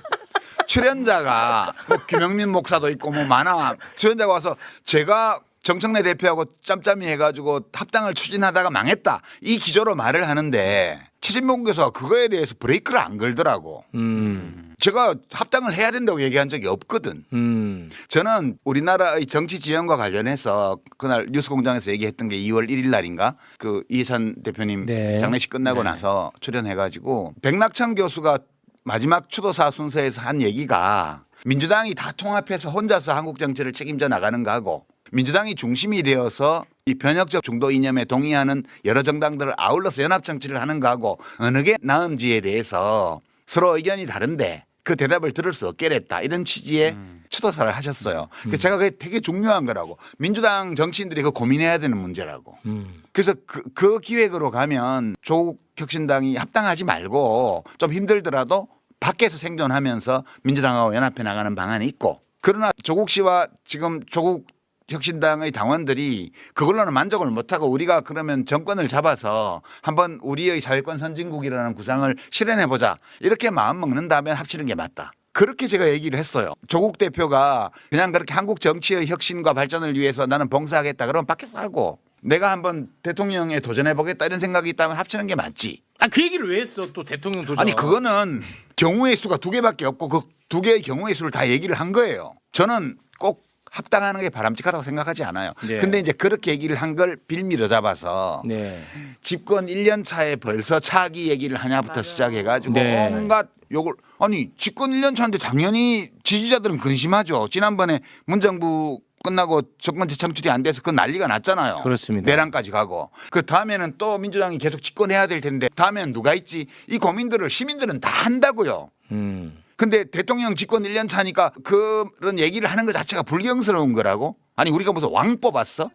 출연자가 뭐 김영민 목사도 있고 뭐 많아. 출연자가 와서 제가 정청래 대표하고 짬짬이 해가지고 합당을 추진하다가 망했다. 이 기조로 말을 하는데 최진봉 교수가 그거에 대해서 브레이크를 안 걸더라고. 제가 합당을 해야 된다고 얘기한 적이 없거든. 저는 우리나라의 정치 지형과 관련해서 그날 뉴스공장에서 얘기했던 게 2월 1일 날인가 그 이해찬 대표님 네. 장례식 끝나고 나서 출연해가지고 백낙천 교수가 마지막 추도사 순서에서 한 얘기가 민주당이 다 통합해서 혼자서 한국 정치를 책임져 나가는 거하고 민주당이 중심이 되어서 이 변혁적 중도 이념에 동의하는 여러 정당들을 아울러서 연합 정치를 하는 거하고 어느 게 나은지에 대해서 서로 의견이 다른데 그 대답을 들을 수 없게 됐다. 이런 취지의 추도사를 하셨어요. 그래서 제가 그게 되게 중요한 거라고. 민주당 정치인들이 그 고민해야 되는 문제라고. 그래서 그 기획으로 가면 조국 혁신당이 합당하지 말고 좀 힘들더라도 밖에서 생존하면서 민주당하고 연합해 나가는 방안이 있고 그러나 조국 씨와 지금 조국 혁신당의 당원들이 그걸로는 만족을 못하고 우리가 그러면 정권을 잡아서 한번 우리의 사회권 선진국이라는 구상을 실현해보자 이렇게 마음 먹는다면 합치는 게 맞다. 그렇게 제가 얘기를 했어요. 조국 대표가 그냥 그렇게 한국 정치의 혁신과 발전을 위해서 나는 봉사하겠다. 그러면 밖에서 하고 내가 한번 대통령에 도전해보겠다 이런 생각이 있다면 합치는 게 맞지. 아, 그 얘기를 왜 했어? 또 대통령 도전. 아니 그거는 경우의 수가 2개밖에 없고 그 2개의 경우의 수를 다 얘기를 한 거예요. 저는 꼭 합당하는 게 바람직하다고 생각하지 않아요. 네. 근데 이제 그렇게 얘기를 한 걸 빌미로 잡아서 네. 집권 1년 차에 벌써 차기 얘기를 하냐부터 맞아요. 시작해가지고 네. 온갖 욕을 아니 집권 1년 차인데 당연히 지지자들은 근심하죠. 지난번에 문정부 끝나고 정권 재창출이 안 돼서 그 난리가 났잖아요. 그렇습니다. 내란까지 가고 그 다음에는 또 민주당이 계속 집권해야 될 텐데 다음에는 누가 있지? 이 고민들을 시민들은 다 한다고요. 근데 대통령 집권 1년 차니까 그런 얘기를 하는 것 자체가 불경스러운 거라고? 아니 우리가 무슨 왕 뽑았어?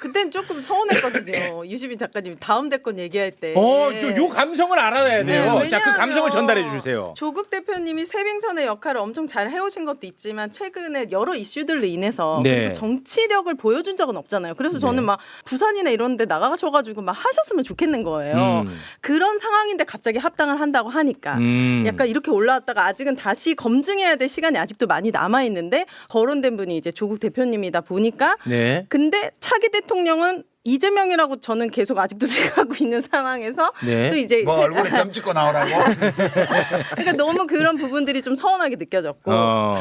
그때는 조금 서운했거든요. 유시민 작가님 다음 대권 얘기할 때. 요 감성을 알아야 돼요. 네, 자, 그 감성을 왜냐하면 전달해 주세요. 조국 대표님이 세빙선의 역할을 엄청 잘 해오신 것도 있지만 최근에 여러 이슈들로 인해서 네. 그리고 정치력을 보여준 적은 없잖아요. 그래서 저는 네. 막 부산이나 이런 데 나가셔가지고 막 하셨으면 좋겠는 거예요. 그런 상황인데 갑자기 합당을 한다고 하니까 약간 이렇게 올라왔다가 아직은 다시 검증해야 될 시간이 아직도 많이 남아있는데 거론된 분이 이제 조국 대표님이다 보니까 네. 근데 차기 대통령은 이재명이라고 저는 계속 아직도 생각하고 있는 상황에서 네. 또 이제 뭐 얼굴에 점 찍고 나오라고? 그러니까 너무 그런 부분들이 좀 서운하게 느껴졌고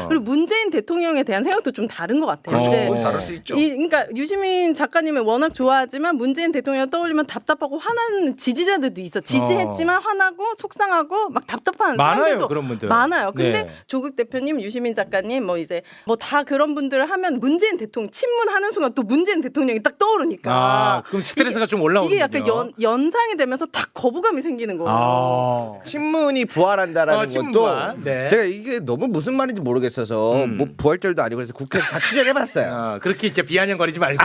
그리고 문재인 대통령에 대한 생각도 좀 다른 것 같아요. 그렇죠. 이제 그건 다를 수 있죠. 그러니까 유시민 작가님을 워낙 좋아하지만 문재인 대통령 떠올리면 답답하고 화나는 지지자들도 있어. 지지했지만 화나고 속상하고 막 답답한 많아요, 사람들도 그런 분들. 많아요. 근데 네. 조국 대표님, 유시민 작가님 뭐 이제 뭐 다 그런 분들을 하면 문재인 대통령 친문하는 순간 또 문재인 대통령이 딱 떠오르니까. 그럼 스트레스가 좀 올라오는군요. 이게 약간 연상이 되면서 딱 거부감이 생기는 거예요. 친문이 부활한다라는 친문부활. 것도 네. 제가 이게 너무 무슨 말인지 모르겠어서 뭐 부활절도 아니고 그래서 국회에서 다 취재를 해봤어요. 그렇게 이제 비아냥거리지 말고.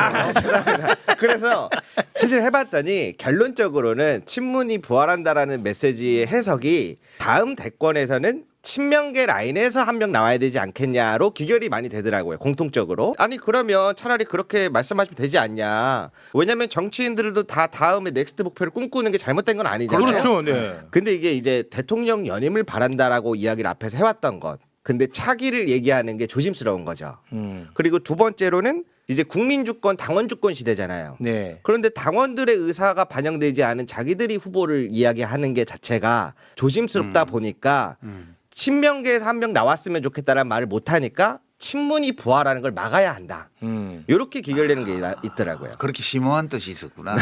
그래서 취재를 해봤더니 결론적으로는 친문이 부활한다라는 메시지의 해석이 다음 대권에서는 친명계 라인에서 한 명 나와야 되지 않겠냐로 기결이 많이 되더라고요. 공통적으로. 아니 그러면 차라리 그렇게 말씀하시면 되지 않냐. 왜냐하면 정치인들도 다 다음에 넥스트 목표를 꿈꾸는 게 잘못된 건 아니잖아요. 그렇죠. 네. 근데 이게 이제 대통령 연임을 바란다라고 이야기를 앞에서 해왔던 것. 근데 차기를 얘기하는 게 조심스러운 거죠. 그리고 두 번째로는 이제 국민주권, 당원주권 시대잖아요. 네. 그런데 당원들의 의사가 반영되지 않은 자기들이 후보를 이야기하는 게 자체가 조심스럽다 보니까 친명계에서 한 명 나왔으면 좋겠다라는 말을 못하니까 친문이 부활하는 걸 막아야 한다. 이렇게 기결되는 게 있더라고요. 그렇게 심오한 뜻이 있었구나.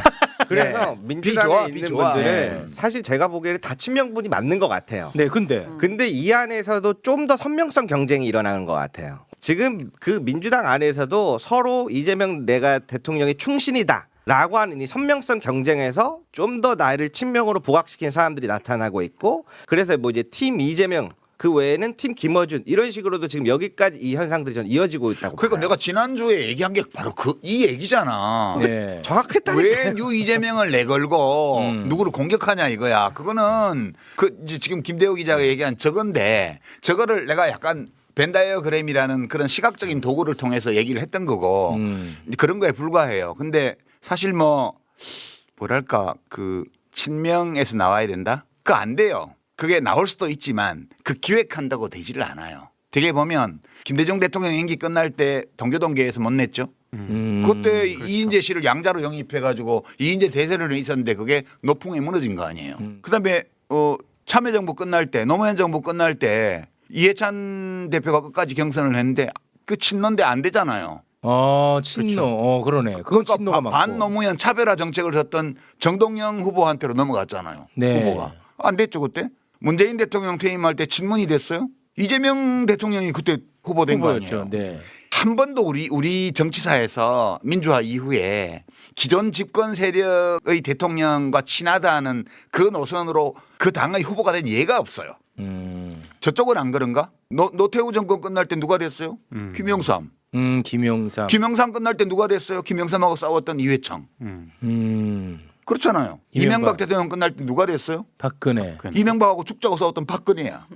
그래서 네. 민주당에 비 있는 좋아. 분들은 네. 사실 제가 보기에는 다 친명분이 맞는 것 같아요. 네, 근데 근데 이 안에서도 좀 더 선명성 경쟁이 일어나는 것 같아요. 지금 그 민주당 안에서도 서로 이재명 내가 대통령의 충신이다. 라고 하는 이 선명성 경쟁에서 좀 더 나를 친명으로 부각시킨 사람들이 나타나고 있고 그래서 뭐 이제 팀 이재명 그 외에는 팀 김어준 이런 식으로도 지금 여기까지 이 현상들이 전 이어지고 있다고 그러니까 봐요. 내가 지난주에 얘기한 게 바로 이 얘기잖아. 네. 정확했다니까. 왜 이재명을 내걸고 누구를 공격하냐 이거야. 그거는 이제 지금 김대호 기자가 얘기한 저건데 저거를 내가 약간 벤다이어그램이라는 그런 시각적인 도구를 통해서 얘기를 했던 거고 그런 거에 불과해요. 근데 사실 뭐랄까 그 친명에서 나와야 된다? 그거 안 돼요. 그게 나올 수도 있지만 그 기획한다고 되지를 않아요. 되게 보면 김대중 대통령 임기 끝날 때 동교동계에서 못 냈죠. 그때 그렇죠. 이인재 씨를 양자로 영입해가지고 이인재 대세론이 있었는데 그게 노풍에 무너진 거 아니에요. 그다음에 참여정부 끝날 때 노무현 정부 끝날 때 이해찬 대표가 끝까지 경선을 했는데 그 친노인데 안 되잖아요. 친노. 그러네. 그건 친노가 그러니까 맞고. 반노무현 차별화 정책을 섰던 정동영 후보한테로 넘어갔잖아요. 네. 후보가 안 됐죠 그때. 문재인 대통령 퇴임할 때 친문이 됐어요. 이재명 대통령이 그때 후보된 거 아니에요. 후보였죠. 네. 한 번도 우리 정치사에서 민주화 이후에 기존 집권 세력의 대통령과 친하다는 그 노선으로 그 당의 후보가 된 예가 없어요. 저쪽은 안 그런가? 노태우 정권 끝날 때 누가 됐어요? 김영삼. 김영삼. 김영삼 끝날 때 누가 됐어요? 김영삼하고 싸웠던 이회창. 그렇잖아요. 이명박 대통령 끝날 때 누가 됐어요? 박근혜. 이명박하고 죽자고 싸웠던 박근혜야.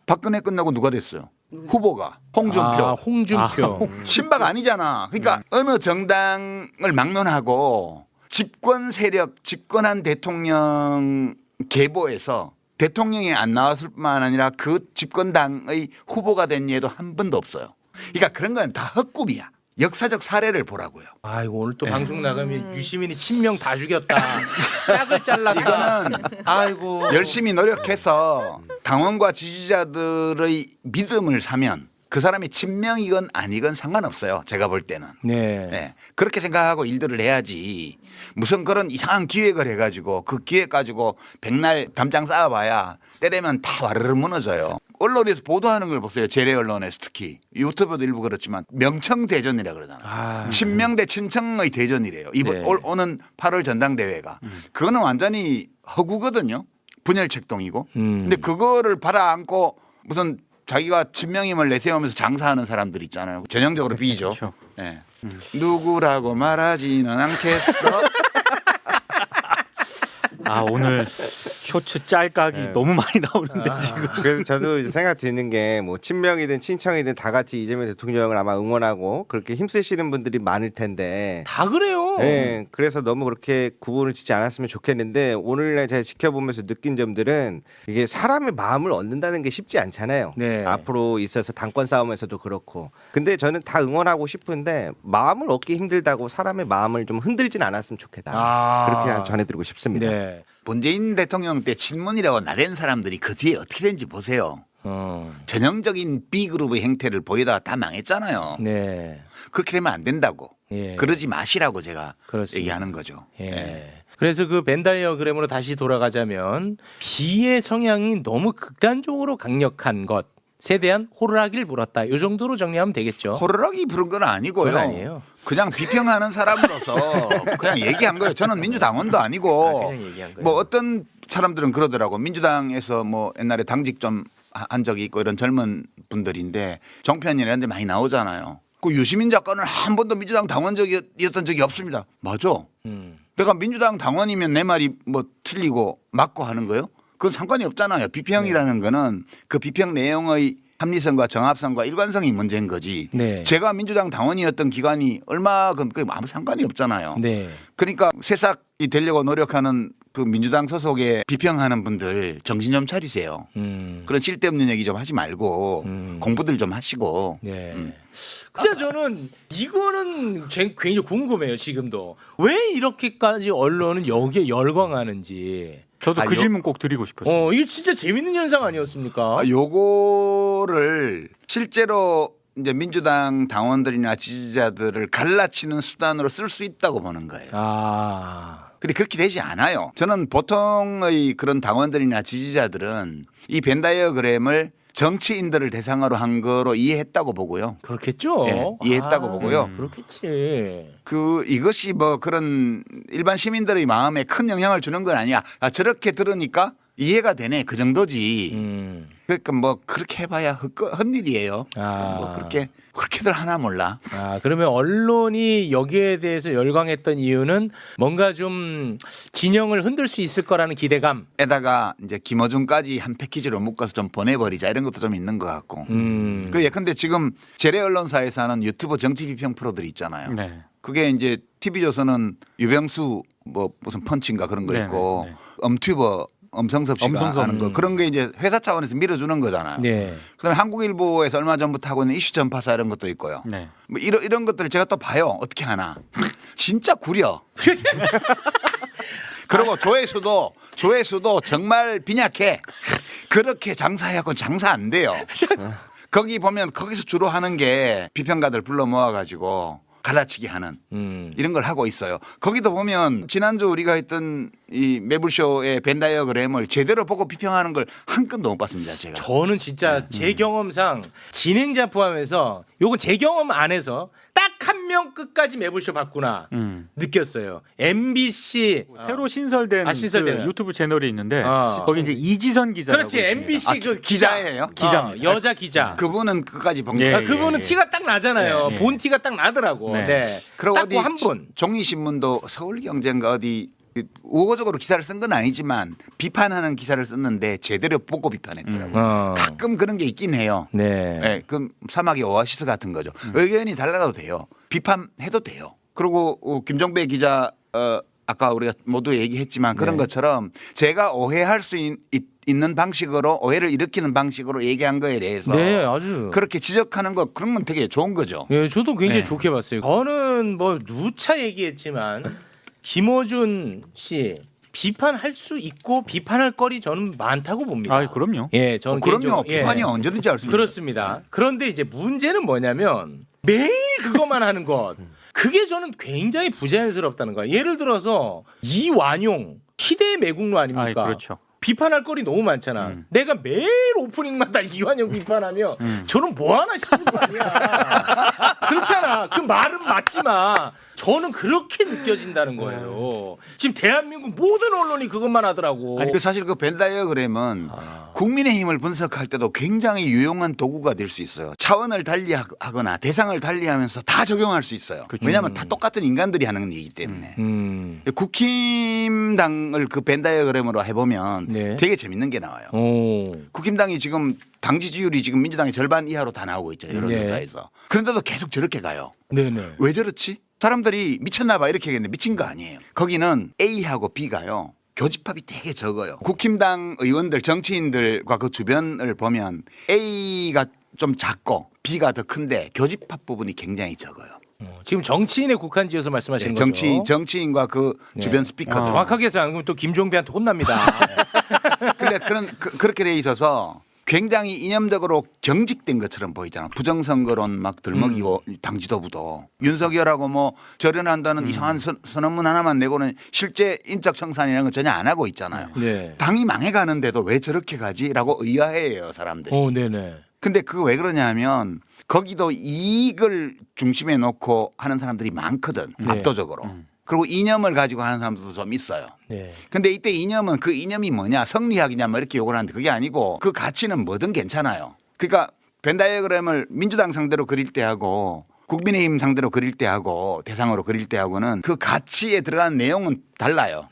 박근혜 끝나고 누가 됐어요? 후보가 홍준표. 홍준표. 친박 아니잖아. 그러니까 어느 정당을 막론하고 집권 세력, 집권한 대통령 계보에서 대통령이 안 나왔을 뿐만 아니라 그 집권당의 후보가 된 예도 한 번도 없어요. 그러니까 그런 건 다 헛꿈이야. 역사적 사례를 보라고요. 아이고 오늘 또 방송 나가면 유시민이 친명 다 죽였다. 싹을 잘랐다. 이거는 아이고 열심히 노력해서 당원과 지지자들의 믿음을 사면 그 사람이 친명이건 아니건 상관없어요. 제가 볼 때는. 네. 네. 그렇게 생각하고 일들을 해야지. 무슨 그런 이상한 기획을 해가지고 그 기획 가지고 백날 담장 쌓아봐야 때되면 다 와르르 무너져요. 언론에서 보도하는 걸 보세요. 재래 언론에서 특히. 유튜브도 일부 그렇지만 명청대전이라 그러잖아요. 아. 친명 대 친청의 대전이래요. 이번 네. 오는 8월 전당대회가. 그거는 완전히 허구거든요. 분열책동이고. 근데 그거를 받아안고 무슨 자기가 친명임을 내세우면서 장사하는 사람들 있잖아요. 전형적으로 B죠. 그렇죠. 네. 누구라고 말하지는 않겠어. 아 오늘 쇼츠 짤각이 네. 너무 많이 나오는데 지금. 그래서 저도 이제 생각 드는 게 뭐 친명이든 친청이든 다 같이 이재명 대통령을 아마 응원하고 그렇게 힘쓰시는 분들이 많을 텐데. 다 그래요. 네, 그래서 너무 그렇게 구분을 짓지 않았으면 좋겠는데 오늘날 제가 지켜보면서 느낀 점들은 이게 사람의 마음을 얻는다는 게 쉽지 않잖아요. 네. 앞으로 있어서 당권 싸움에서도 그렇고. 근데 저는 다 응원하고 싶은데 마음을 얻기 힘들다고 사람의 마음을 좀 흔들진 않았으면 좋겠다. 아. 그렇게 전해드리고 싶습니다. 네. 문재인 대통령 때 친문이라고 나댄 사람들이 그 뒤에 어떻게 된지 보세요. 전형적인 B그룹의 행태를 보이다가 다 망했잖아요. 네. 그렇게 되면 안 된다고. 예. 그러지 마시라고 제가 그렇습니다. 얘기하는 거죠. 예. 네. 그래서 그 벤다이어그램으로 다시 돌아가자면 B의 성향이 너무 극단적으로 강력한 것에 대한 호루라기를 불었다. 이 정도로 정리하면 되겠죠. 호루라기 부른 건 아니고요. 그건 아니에요. 그냥 비평하는 사람으로서 그냥 얘기한 거예요. 저는 민주당원도 아니고 그냥 얘기한 거예요. 뭐 어떤 사람들은 그러더라고. 민주당에서 뭐 옛날에 당직 좀 한 적이 있고 이런 젊은 분들인데 정편이나 이런 데 많이 나오잖아요. 그 유시민 작가는 한 번도 민주당 당원적이었던 적이 없습니다. 맞아. 내가 민주당 당원이면 내 말이 뭐 틀리고 맞고 하는 거예요? 그건 상관이 없잖아요. 비평이라는 거는 그 비평 내용의 합리성과 정합성과 일관성이 문제인 거지. 네. 제가 민주당 당원이었던 기간이 얼마 그게 아무 상관이 없잖아요. 네. 그러니까 새싹이 되려고 노력하는 그 민주당 소속에 비평하는 분들 정신 좀 차리세요. 그런 쓸데없는 얘기 좀 하지 말고 공부들 좀 하시고. 네. 진짜 저는 이거는 굉장히 궁금해요. 지금도 왜 이렇게까지 언론은 여기에 열광하는지. 저도 그 질문 꼭 드리고 싶었어요. 이게 진짜 재밌는 현상 아니었습니까? 요거를 실제로 이제 민주당 당원들이나 지지자들을 갈라치는 수단으로 쓸 수 있다고 보는 거예요. 아. 근데 그렇게 되지 않아요. 저는 보통의 그런 당원들이나 지지자들은 이 벤다이어그램을 정치인들을 대상으로 한 거로 이해했다고 보고요. 그렇겠죠. 예, 이해했다고 보고요. 그렇겠지. 이것이 뭐 그런 일반 시민들의 마음에 큰 영향을 주는 건 아니야. 아, 저렇게 들으니까 이해가 되네. 그 정도지. 그러니까 뭐 그렇게 해봐야 헛일이에요. 뭐 그렇게들 하나 몰라. 아, 그러면 언론이 여기에 대해서 열광했던 이유는 뭔가 좀 진영을 흔들 수 있을 거라는 기대감. 에다가 이제 김어준까지 한 패키지로 묶어서 좀 보내버리자 이런 것도 좀 있는 것 같고. 그 예컨대 지금 재래 언론사에서 하는 유튜브 정치 비평 프로들이 있잖아요. 네. 그게 이제 TV조선은 유병수 뭐 무슨 펀치인가 그런 거 네, 있고 네, 네. 엄튜버 엄성섭 씨가 하는 거 그런 게 이제 회사 차원에서 밀어주는 거잖아요. 네. 그다음에 한국일보에서 얼마 전부터 하고 있는 이슈 전파사 이런 것도 있고요. 네. 뭐 이런 것들을 제가 또 봐요. 어떻게 하나. 진짜 구려. 그리고 조회수도 정말 빈약해. 그렇게 장사해갖고 장사 안 돼요. 거기 보면 거기서 주로 하는 게 비평가들 불러 모아가지고 갈라치기 하는 이런 걸 하고 있어요. 거기도 보면 지난주 우리가 했던 이 매불쇼의 벤다이어그램을 제대로 보고 비평하는 걸 한 건도 못 봤습니다. 제가. 저는 진짜 제 경험상 진행자 포함해서 요거 제 경험 안에서 딱 한 명 끝까지 매불쇼 봤구나 느꼈어요. MBC 새로 신설된 신설된 그 유튜브 채널이 있는데 어. 거기 이제 이지선 기자라고 그렇지 있습니다. MBC 그 기자예요? 기자입니다. 여자 기자. 그분은 끝까지 본 예, 거예요. 그분은 예. 티가 딱 나잖아요. 네, 네. 본 티가 딱 나더라고. 네. 네. 그리고 딱 어디 한 분. 종이신문도 서울경제인가 어디 우호적으로 기사를 쓴 건 아니지만 비판하는 기사를 썼는데 제대로 보고 비판했더라고요. 가끔 그런 게 있긴 해요. 네. 네, 그럼 사막의 오아시스 같은 거죠. 의견이 달라도 돼요. 비판해도 돼요. 그리고 김종배 기자 아까 우리가 모두 얘기했지만 그런 네. 것처럼 제가 오해할 수 있는 방식으로 오해를 일으키는 방식으로 얘기한 거에 대해서 네, 아주. 그렇게 지적하는 거 그런 건 되게 좋은 거죠. 예, 저도 굉장히 네. 좋게 봤어요. 저는 뭐 누차 얘기했지만 김어준 씨 비판할 수 있고 비판할 거리 저는 많다고 봅니다. 아, 그럼요. 예, 저는 그럼요. 개인적으로- 비판이 예. 언제든지 할 수 있는 그렇습니다. 그런데 이제 문제는 뭐냐면 매일 그것만 하는 것. 그게 저는 굉장히 부자연스럽다는 거예요. 예를 들어서 이완용 희대의 매국노 아, 아닙니까? 그렇죠. 비판할 거리 너무 많잖아. 내가 매일 오프닝마다 이완용 비판하면 저는 뭐 하나 싶은 거 아니야. 그렇잖아. 그 말은 맞지만 저는 그렇게 느껴진다는 거예요. 지금 대한민국 모든 언론이 그것만 하더라고. 아니 그 사실 그 벤 다이어그램은 국민의힘을 분석할 때도 굉장히 유용한 도구가 될 수 있어요. 차원을 달리하거나 대상을 달리하면서 다 적용할 수 있어요. 그쵸. 왜냐하면 다 똑같은 인간들이 하는 얘기이기 때문에. 국힘당을 그 벤 다이어그램으로 해보면 네. 되게 재밌는 게 나와요. 오. 국힘당이 지금 당 지지율이 지금 민주당의 절반 이하로 다 나오고 있죠. 여론조사에서. 그런데도 계속 저렇게 가요. 네네. 왜 저렇지? 사람들이 미쳤나 봐 이렇게 얘기했는데 미친 거 아니에요. 거기는 A하고 B가요. 교집합이 되게 적어요. 국힘당 의원들 정치인들과 그 주변을 보면 A가 좀 작고 B가 더 큰데 교집합 부분이 굉장히 적어요. 지금 정치인에 국한지어서 말씀하시는 네, 거죠? 정치인과 그 네. 주변 스피커들. 정확하게 해서 안 그러면 또 김종배한테 혼납니다. 근데 그렇게 돼 있어서 굉장히 이념적으로 경직된 것처럼 보이잖아. 부정선거론 막 들먹이고 당 지도부도 윤석열하고 뭐 절연한다는 이상한 선언문 하나만 내고는 실제 인적 청산이라는 건 전혀 안 하고 있잖아요. 네. 당이 망해가는데도 왜 저렇게 가지라고 의아해요 사람들이. 네네. 근데 그거 왜 그러냐면 거기도 이익을 중심에 놓고 하는 사람들이 많거든. 네. 압도적으로. 그리고 이념을 가지고 하는 사람들도 좀 있어요. 네. 근데 이때 이념은 그 이념이 뭐냐 성리학이냐 뭐 이렇게 욕을 하는데 그게 아니고 그 가치는 뭐든 괜찮아요. 그러니까 벤 다이어그램을 민주당 상대로 그릴 때 하고 국민의힘 상대로 그릴 때 하고 대상으로 그릴 때 하고는 그 가치에 들어가는 내용은 달라요.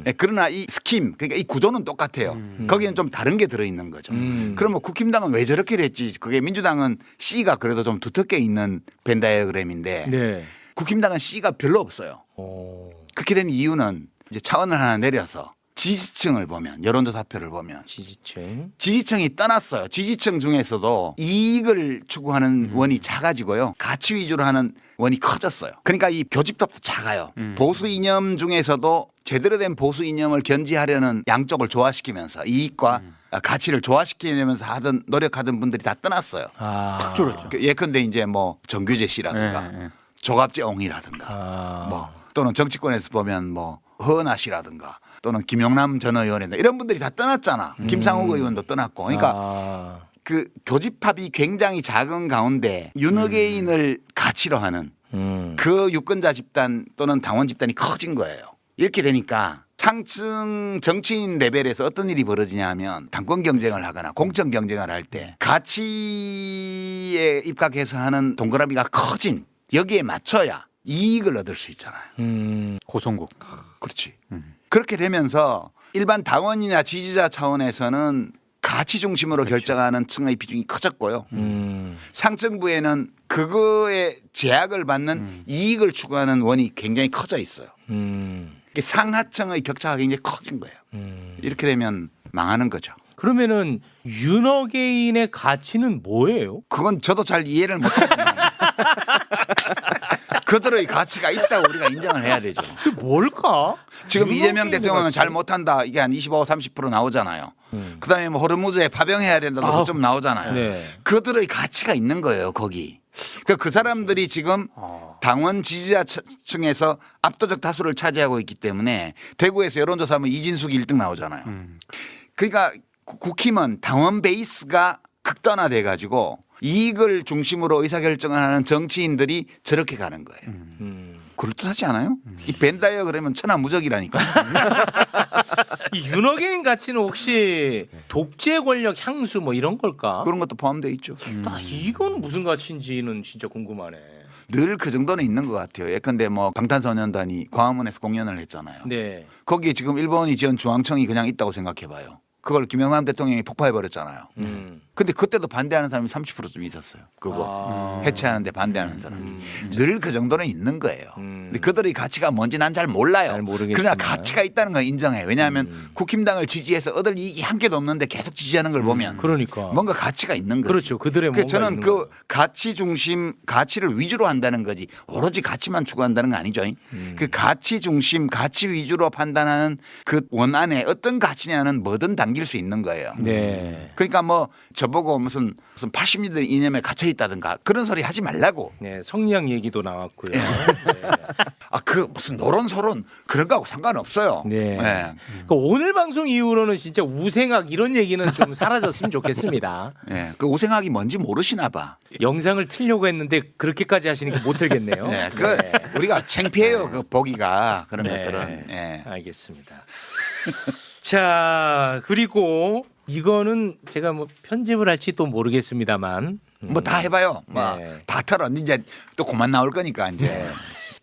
예, 그러나 이 스킴 그러니까 이 구조는 똑같아요. 거기는 좀 다른 게 들어있는 거죠. 그러면 국힘당은 왜 저렇게 됐지? 그게 민주당은 C가 그래도 좀 두텁게 있는 벤 다이어그램인데 네. 국힘당은 C가 별로 없어요. 그렇게 된 이유는 이제 차원을 하나 내려서 지지층을 보면 여론조사표를 보면 지지층이 떠났어요. 지지층 중에서도 이익을 추구하는 원이 작아지고요. 가치 위주로 하는 원이 커졌어요. 그러니까 이 교집합도 작아요. 보수 이념 중에서도 제대로 된 보수 이념을 견지하려는 양쪽을 조화시키면서 이익과 가치를 조화시키려면서 하던 노력하던 분들이 다 떠났어요. 확 줄었죠. 예컨대 이제 뭐 정규재 씨라든가 네. 조갑재 옹이라든가 뭐 또는 정치권에서 보면 뭐 허은하 씨라든가 또는 김용남 전 의원이나 이런 분들이 다 떠났잖아. 김상욱 의원도 떠났고. 그러니까 그 교집합이 굉장히 작은 가운데 윤어게인을 가치로 하는 그 유권자 집단 또는 당원 집단이 커진 거예요. 이렇게 되니까 상층 정치인 레벨에서 어떤 일이 벌어지냐 하면 당권 경쟁을 하거나 공천 경쟁을 할 때 가치에 입각해서 하는 동그라미가 커진 여기에 맞춰야 이익을 얻을 수 있잖아요. 고성국. 그렇지. 그렇게 되면서 일반 당원이나 지지자 차원에서는 가치 중심으로 결정하는 층의 비중이 커졌고요. 상층부에는 그거에 제약을 받는 이익을 추구하는 원이 굉장히 커져 있어요. 상하층의 격차가 굉장히 커진 거예요. 이렇게 되면 망하는 거죠. 그러면은 윤어게인의 가치는 뭐예요? 그건 저도 잘 이해를 못하지만 그들의 가치가 있다고 우리가 인정을 해야 되죠. 그게 뭘까? 지금 이재명 윤어게인의 대통령은 가치? 잘 못한다. 이게 한 25, 30% 나오잖아요. 그다음에 뭐 호르무즈에 파병해야 된다도 좀 나오잖아요. 네. 그들의 가치가 있는 거예요. 거기. 그 사람들이 지금 당원 지지자층에서 압도적 다수를 차지하고 있기 때문에 대구에서 여론조사하면 이진숙이 1등 나오잖아요. 그러니까 국힘은 당원 베이스가 극단화돼 가지고 이익을 중심으로 의사결정을 하는 정치인들이 저렇게 가는 거예요. 그럴듯하지 않아요? 이 벤 다이어그램은 천하무적이라니까. 이 윤어게인 가치는 혹시 독재 권력 향수 뭐 이런 걸까? 그런 것도 포함되어 있죠. 이건 무슨 가치인지는 진짜 궁금하네. 늘 그 정도는 있는 것 같아요. 예컨대 뭐 방탄소년단이 광화문에서 공연을 했잖아요. 네. 거기에 지금 일본이 지은 중앙청이 그냥 있다고 생각해봐요. 그걸 김영삼 대통령이 폭파해 버렸잖아요. 근데 그때도 반대하는 사람이 30%좀 있었어요. 그거 해체하는데 반대하는 사람. 늘 그 정도는 있는 거예요. 근데 그들의 가치가 뭔지 난 잘 몰라요. 잘 모르겠지만. 그러나 가치가 있다는 건 인정해요. 왜냐하면 국힘당을 지지해서 얻을 이익이 한 개도 없는데 계속 지지하는 걸 보면 그러니까 뭔가 가치가 있는 거죠. 그렇죠. 그들의 뭔가 저는 있는 그 거예요. 가치 중심 가치를 위주로 한다는 거지 오로지 가치만 추구한다는 거 아니죠. 그 가치 중심 가치 위주로 판단하는 그 원안에 어떤 가치냐는 뭐든 담길 수 있는 거예요. 네. 그러니까 뭐 저보고 무슨 80년대 이념에 gat혀 있다든가 그런 소리 하지 말라고. 네, 성리학 얘기도 나왔고요. 네. 아 그 무슨 노론소론 그런 거하고 상관없어요. 네. 네. 그 오늘 방송 이후로는 진짜 우생학 이런 얘기는 좀 사라졌으면 좋겠습니다. 네. 그 우생학이 뭔지 모르시나 봐. 영상을 틀려고 했는데 그렇게까지 하시니까 못 틀겠네요. 네. 그 우리가 창피해요. 그 보기가 그런 네. 것들은. 네. 알겠습니다. 자, 그리고 이거는 제가 뭐 편집을 할지 또 모르겠습니다만 뭐 다 해봐요. 네. 뭐 다 털어. 이제 또 그만 나올 거니까 이제.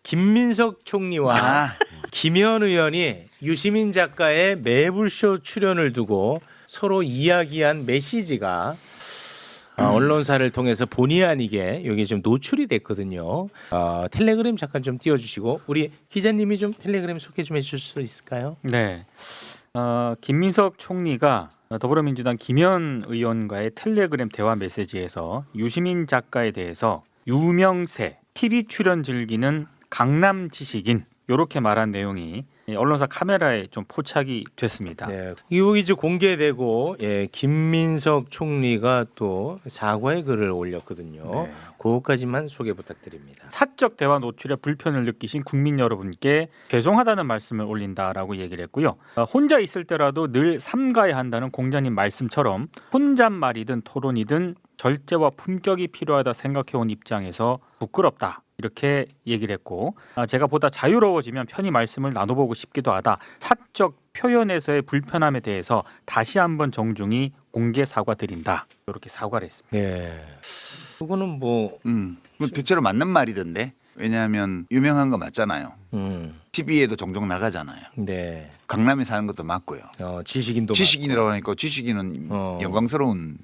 김민석 총리와 아. 김현 의원이 유시민 작가의 매불쇼 출연을 두고 서로 이야기한 메시지가 언론사를 통해서 본의 아니게 여기 좀 노출이 됐거든요. 텔레그램 잠깐 좀 띄워주시고 우리 기자님이 좀 텔레그램 소개 좀 해주실 수 있을까요? 네. 김민석 총리가 더불어민주당 김현 의원과의 텔레그램 대화 메시지에서 유시민 작가에 대해서 유명세, TV 출연 즐기는 강남 지식인 이렇게 말한 내용이 언론사 카메라에 좀 포착이 됐습니다. 네, 이거 이제 공개되고 김민석 총리가 또 사과의 글을 올렸거든요. 네. 그것까지만 소개 부탁드립니다. 사적 대화 노출에 불편을 느끼신 국민 여러분께 죄송하다는 말씀을 올린다라고 얘기를 했고요. 혼자 있을 때라도 늘 삼가야 한다는 공자님 말씀처럼 혼잣말이든 토론이든 절제와 품격이 필요하다 생각해온 입장에서 부끄럽다. 이렇게 얘기를 했고 제가 보다 자유로워지면 편히 말씀을 나눠보고 싶기도 하다. 사적 표현에서의 불편함에 대해서 다시 한번 정중히 공개 사과드린다. 이렇게 사과를 했습니다. 네, 그거는 뭐 뭐 대체로 맞는 말이던데. 왜냐하면 유명한 거 맞잖아요. TV에도 종종 나가잖아요. 네, 강남에 사는 것도 맞고요. 지식인도 지식인이라고 하니까 지식인은 영광스러운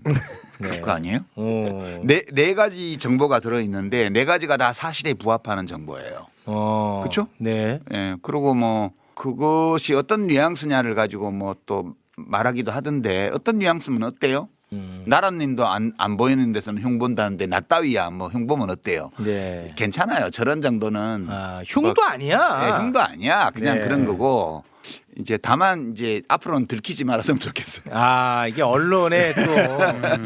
네. 거 아니에요? 맞고. 네 가지 정보가 들어있는데 네 가지가 다 사실에 부합하는 정보예요. 그렇죠? 네. 예, 그리고 뭐 그것이 어떤 뉘앙스냐를 가지고 뭐 또 말하기도 하던데 어떤 뉘앙스면 어때요? 나라님도 안 보이는 데서는 흉본다는데 나 따위야 뭐 흉보면 어때요? 네. 괜찮아요. 저런 정도는 흉도 아니야. 네, 흉도 아니야. 그냥 네. 그런 거고 이제 다만 이제 앞으로는 들키지 말았으면 좋겠어요. 이게 언론에 또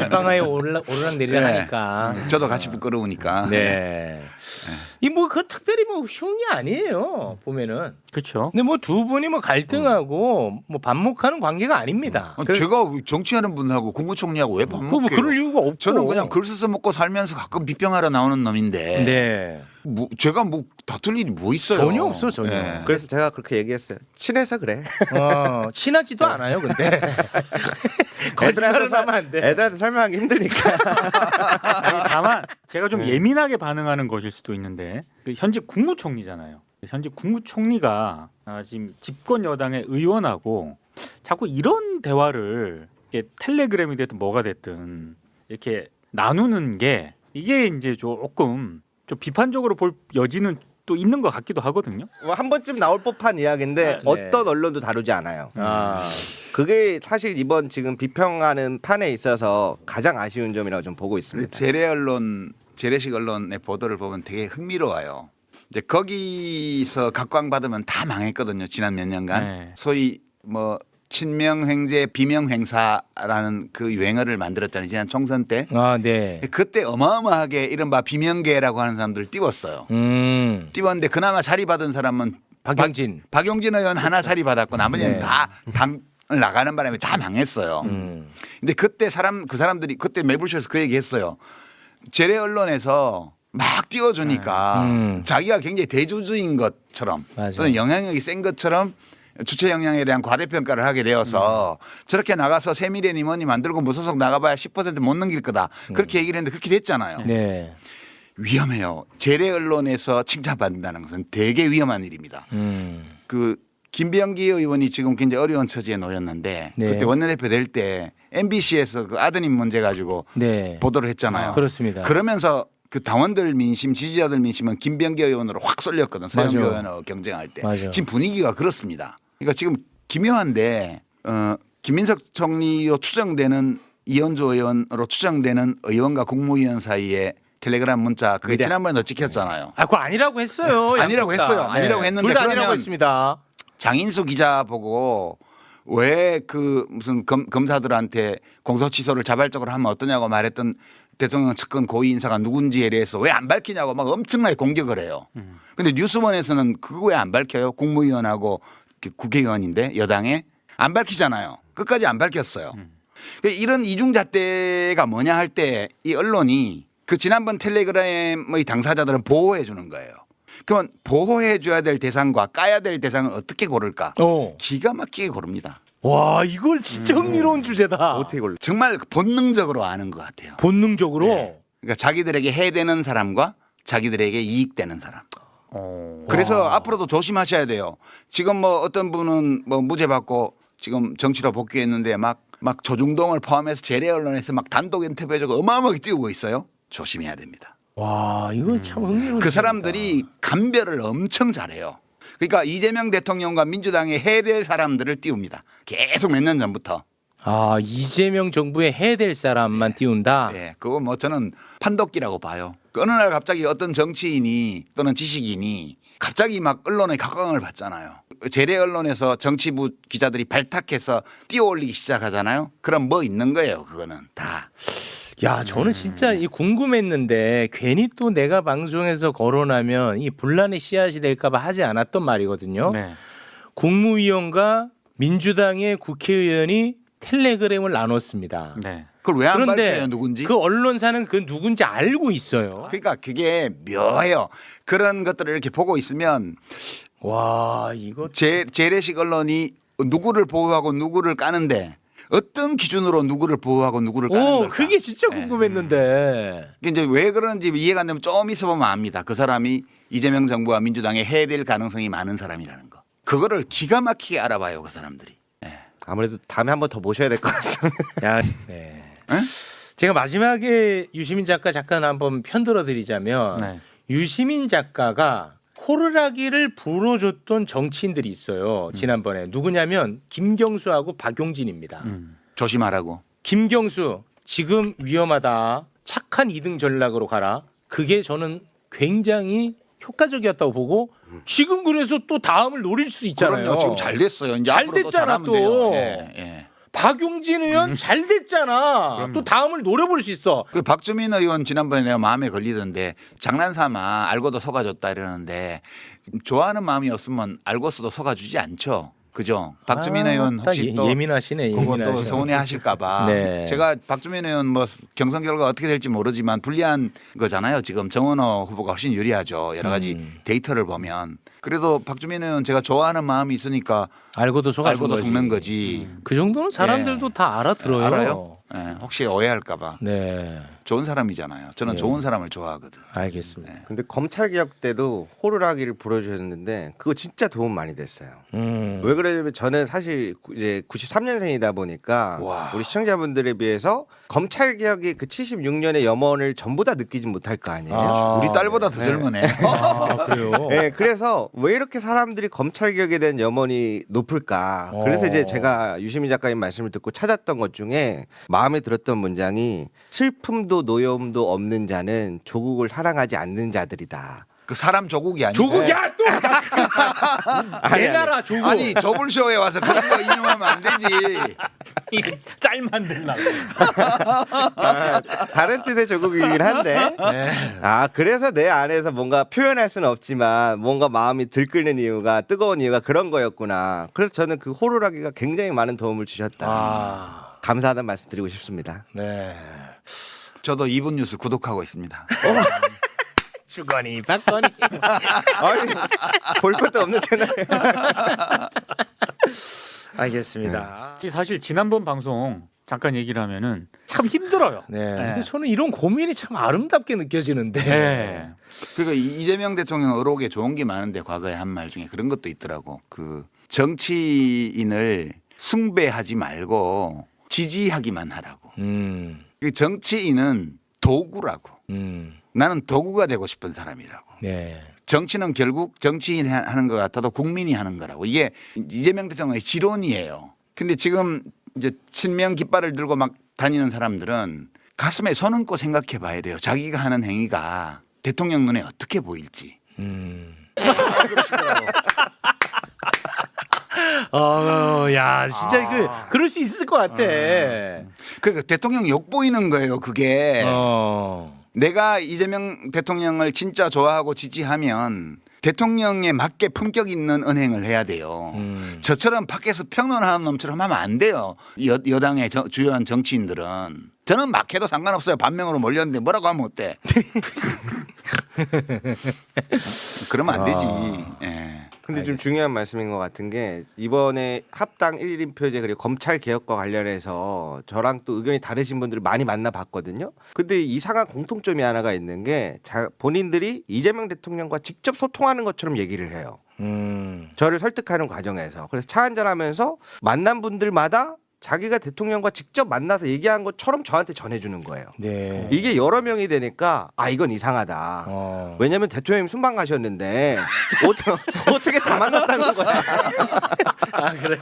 입방아에 오르락 내리락 네. 하니까. 저도 같이 부끄러우니까. 네. 이 뭐 그 특별히 뭐 흉이 아니에요. 보면은. 그렇죠. 근데 뭐 두 분이 뭐 갈등하고 뭐 반목하는 관계가 아닙니다. 제가 정치하는 분하고 국무총리하고 왜 뭐 반목해요? 그럴 이유가 없고. 저는 그냥 글 써서 먹고 살면서 가끔 비평하러 나오는 놈인데. 네. 뭐 제가 뭐 다툴 일이 뭐 있어요? 전혀 없어 전혀. 네. 그래서 제가 그렇게 얘기했어요. 친해서 그래. 친하지도 않아요, 근데. 거짓말을 하면 안 돼. 애들한테 설명하기 힘드니까. 아니, 다만 제가 좀 예민하게 반응하는 것일 수도 있는데 그 현직 국무총리잖아요. 현직 국무총리가 지금 집권 여당의 의원하고 자꾸 이런 대화를 이렇게 텔레그램이 됐든 뭐가 됐든 이렇게 나누는 게 이게 이제 조금 좀 비판적으로 볼 여지는 또 있는 것 같기도 하거든요. 뭐 한 번쯤 나올 법한 이야기인데 네. 어떤 언론도 다루지 않아요. 그게 사실 이번 지금 비평하는 판에 있어서 가장 아쉬운 점이라고 좀 보고 있습니다. 재래식 언론의 보도를 보면 되게 흥미로워요. 이제 거기서 각광받으면 다 망했거든요. 지난 몇 년간. 네. 소위 뭐 친명횡재 비명횡사라는 그 유행어를 만들었잖아요. 지난 총선 때. 네. 그때 어마어마하게 이른바 비명계라고 하는 사람들을 띄웠어요. 띄웠는데 그나마 자리 받은 사람은 박용진 의원 하나 자리 받았고 나머지는 네. 다 당을 나가는 바람에 다 망했어요. 근데 그때 그 사람들이 그때 매불쇼에서 그 얘기했어요. 재래 언론에서 막 띄워주니까 자기가 굉장히 대주주인 것처럼 맞아. 또는 영향력이 센 것처럼 주체 역량에 대한 과대평가를 하게 되어서 저렇게 나가서 새미래니 뭐니 만들고 무소속 나가봐야 10% 못 넘길 거다. 그렇게 얘기를 했는데 그렇게 됐잖아요. 네. 위험해요. 재래 언론에서 칭찬받는다는 것은 되게 위험한 일입니다. 음. 그 김병기 의원이 지금 굉장히 어려운 처지에 놓였는데 네. 그때 원내대표 될 때 MBC에서 그 아드님 문제 가지고 네. 보도를 했잖아요. 그렇습니다. 그러면서 그 당원들 민심, 지지자들 민심은 김병기 의원으로 확 쏠렸거든. 서영교 맞아. 의원하고 경쟁할 때. 맞아. 지금 분위기가 그렇습니다. 그러니까 지금 기묘한데 김민석 총리로 추정되는 이현주 의원으로 추정되는 의원과 국무위원 사이에 텔레그램 문자 그게 지난번에도 찍혔잖아요. 아, 그거 아니라고 했어요. 아니라고 양쪽 다. 했어요. 아니라고 했는데 둘 다 아니라고 그러면 했습니다. 장인수 기자 보고 왜 그 무슨 검사들한테 공소 취소를 자발적으로 하면 어떠냐고 말했던 대통령 측근 고위 인사가 누군지에 대해서 왜 안 밝히냐고 막 엄청나게 공격을 해요. 근데 뉴스원에서는 그거 왜 안 밝혀요? 국무위원하고 국회의원인데 여당에 안 밝히잖아요. 끝까지 안 밝혔어요. 이런 이중잣대가 뭐냐 할 때 이 언론이 그 지난번 텔레그램의 당사자들은 보호해 주는 거예요. 그러면 보호해 줘야 될 대상과 까야 될 대상을 어떻게 고를까? 기가 막히게 고릅니다. 와, 이걸 진짜 흥미로운 주제다. 어떻게 골라? 정말 본능적으로 아는 것 같아요. 본능적으로. 네. 그러니까 자기들에게 해되는 사람과 자기들에게 이익되는 사람. 그래서 앞으로도 조심하셔야 돼요. 지금 뭐 어떤 분은 뭐 무죄 받고 지금 정치로 복귀했는데 막 조중동을 포함해서 재래 언론에서 막 단독 인터뷰해주고 어마어마하게 띄우고 있어요. 조심해야 됩니다. 와, 이거 참 흥미로운 그 사람들이 감별을 엄청 잘해요. 그러니까 이재명 대통령과 민주당에 해될 사람들을 띄웁니다. 계속 몇 년 전부터. 아, 이재명 정부에 해야 될 사람만 띄운다. 예, 그거 뭐 저는 판독기라고 봐요. 그 어느 날 갑자기 어떤 정치인이 또는 지식인이 갑자기 막 언론의 각광을 받잖아요. 재래 언론에서 정치부 기자들이 발탁해서 띄워올리기 시작하잖아요. 그럼 뭐 있는 거예요, 그거는 다. 야, 저는 진짜 이 궁금했는데 괜히 또 내가 방송에서 거론하면 이 분란의 씨앗이 될까봐 하지 않았던 말이거든요. 네. 국무위원과 민주당의 국회의원이 텔레그램을 나눴습니다. 네. 그걸 왜 안 그런데 밝혀요, 누군지? 그 언론사는 그 누군지 알고 있어요. 그러니까 그게 묘해요. 그런 것들을 이렇게 보고 있으면 와, 이거 재래식 언론이 누구를 보호하고 누구를 까는데 어떤 기준으로 누구를 보호하고 누구를 까는 걸까? 그게 진짜 네. 궁금했는데. 이제 왜 그런지 이해가 안 되면 좀 있어보면 압니다. 그 사람이 이재명 정부와 민주당에 해될 가능성이 많은 사람이라는 거. 그거를 기가 막히게 알아봐요, 그 사람들이. 네. 아무래도 다음에 한번 더 모셔야 될 것 같습니다. 야, 네. 에? 제가 마지막에 유시민 작가 잠깐 한번 편들어 드리자면 네. 유시민 작가가 호루라기를 불어줬던 정치인들이 있어요. 지난번에 누구냐면 김경수하고 박용진입니다. 조심하라고. 김경수 지금 위험하다. 착한 2등 전략으로 가라. 그게 저는 굉장히 효과적이었다고 보고 지금 그래서 또 다음을 노릴 수 있잖아요. 그럼요. 지금 잘 됐어요. 이제 잘 앞으로 또 됐잖아, 잘하면 또. 돼요. 예, 예. 박용진 의원 잘 됐잖아. 또 다음을 노려볼 수 있어. 그 박주민 의원 지난번에 내가 마음에 걸리던데 장난삼아 알고도 속아줬다 이러는데 좋아하는 마음이 없으면 알고서도 속아주지 않죠. 그죠? 박주민 의원 혹시 또 예민하시네. 그것도 예민하시네. 서운해하실까봐 네. 제가 박주민 의원 뭐 경선 결과 어떻게 될지 모르지만 불리한 거잖아요. 지금 정원호 후보가 훨씬 유리하죠. 여러 가지 데이터를 보면 그래도 박주민 의원 제가 좋아하는 마음이 있으니까 알고도 속아준 속는 거지. 그 정도는 사람들도 예. 다 알아들어요. 알아요? 예, 혹시 오해할까봐 네, 좋은 사람이잖아요. 저는 예. 좋은 사람을 좋아하거든. 알겠습니다. 근데 검찰 개혁 때도 호루라기를 불어주셨는데 그거 진짜 도움 많이 됐어요. 왜 그러냐면 저는 사실 이제 93년생이다 보니까 와. 우리 시청자분들에 비해서 검찰 개혁의 그 76년의 염원을 전부 다 느끼진 못할 거 아니에요. 아, 우리 딸보다 더 네. 젊으네. 아, 그래요. 네, 그래서 왜 이렇게 사람들이 검찰 개혁에 대한 염원이 높을까? 그래서 이제 제가 유시민 작가님 말씀을 듣고 찾았던 것 중에 마음에 들었던 문장이 슬픔도 노여움도 없는 자는 조국을 사랑하지 않는 자들이다. 그 사람 조국이 아니고. 조국이야 또. 내 나라 조국. 아니 저불쇼에 와서 그런 거 인용하면 안 되지. 짤 만들라. 다른 뜻의 조국이긴 한데. 아, 그래서 내 안에서 뭔가 표현할 수는 없지만 뭔가 마음이 들끓는 이유가 뜨거운 이유가 그런 거였구나. 그래서 저는 그 호루라기가 굉장히 많은 도움을 주셨다. 아, 감사하다는 말씀 드리고 싶습니다. 네. 저도 이분 뉴스 구독하고 있습니다. 주거니 받거니. 아니, 볼 것도 없는 채널. 알겠습니다. 사실 지난번 방송 잠깐 얘기를 하면은 참 힘들어요. 네. 네. 근데 저는 이런 고민이 참 아름답게 느껴지는데. 그러니까 이재명 대통령 의록에 좋은 게 많은데 과거에 한 말 중에 그런 것도 있더라고. 그 정치인을 숭배하지 말고 지지하기만 하라고. 그 정치인은 도구라고. 나는 도구가 되고 싶은 사람이라고. 네. 정치는 결국 정치인이 하는 것 같아도 국민이 하는 거라고. 이게 이재명 대통령의 지론이에요. 근데 지금 이제 친명 깃발을 들고 막 다니는 사람들은 가슴에 손 얹고 생각해 봐야 돼요. 자기가 하는 행위가 대통령 눈에 어떻게 보일지. 야, 진짜 그럴 수 있을 것 같아. 그러니까 대통령 욕 보이는 거예요, 그게. 내가 이재명 대통령을 진짜 좋아하고 지지하면 대통령에 맞게 품격 있는 언행을 해야 돼요. 저처럼 밖에서 평론하는 놈처럼 하면 안 돼요. 여당의 주요한 정치인들은. 저는 막 해도 상관없어요. 반명으로 몰렸는데 뭐라고 하면 어때? 그러면 안 되지. 예. 근데 좀 중요한 말씀인 것 같은 게 이번에 합당 1인 표제 그리고 검찰 개혁과 관련해서 저랑 또 의견이 다르신 분들을 많이 만나봤거든요. 근데 이상한 공통점이 하나가 있는 게 본인들이 이재명 대통령과 직접 소통하는 것처럼 얘기를 해요. 저를 설득하는 과정에서. 그래서 차 한잔하면서 만난 분들마다 자기가 대통령과 직접 만나서 얘기한 것처럼 저한테 전해주는 거예요. 네. 이게 여러 명이 되니까 이건 이상하다. 왜냐하면 대통령님 순방 가셨는데 어떻게 다 만났다는 거야. 그래.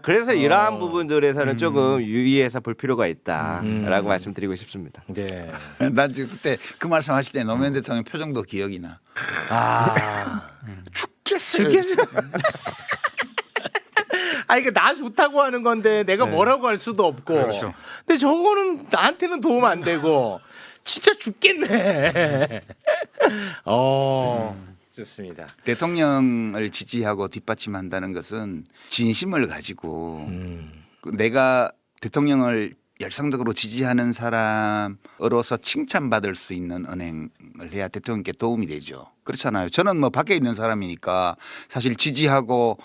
그래서 이러한 부분들에서는 조금 유의해서 볼 필요가 있다라고 말씀드리고 싶습니다. 네. 난 지금 그때 그 말씀하실 때 노무현 대통령 표정도 기억이 나. 죽겠어요. 이거 나 좋다고 하는 건데 내가 뭐라고 할 수도 없고. 그렇죠. 근데 저거는 나한테는 도움 안 되고 진짜 죽겠네. 좋습니다. 대통령을 지지하고 뒷받침한다는 것은 진심을 가지고 내가 대통령을 열성적으로 지지하는 사람으로서 칭찬받을 수 있는 언행을 해야 대통령께 도움이 되죠. 그렇잖아요. 저는 뭐 밖에 있는 사람이니까 사실 지지하고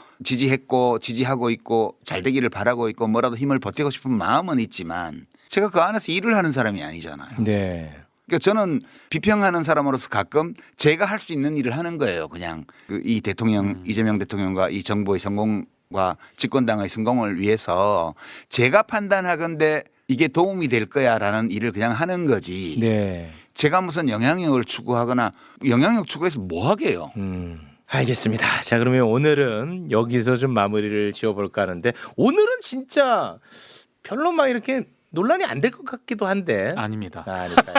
있고 잘 되기를 바라고 있고 뭐라도 힘을 보태고 싶은 마음은 있지만 제가 그 안에서 일을 하는 사람이 아니잖아요. 네. 그러니까 저는 비평하는 사람으로서 가끔 제가 할 수 있는 일을 하는 거예요. 그냥 이 대통령 이재명 대통령과 이 정부의 성공과 집권당의 성공을 위해서 제가 판단하건대 이게 도움이 될 거야라는 일을 그냥 하는 거지. 네. 제가 무슨 영향력을 추구하거나 영향력 추구해서 뭐 하게요. 알겠습니다. 자, 그러면 오늘은 여기서 좀 마무리를 지어볼까 하는데 오늘은 진짜 별로 막 이렇게 논란이 안 될 것 같기도 한데. 아닙니다. 아닐까요?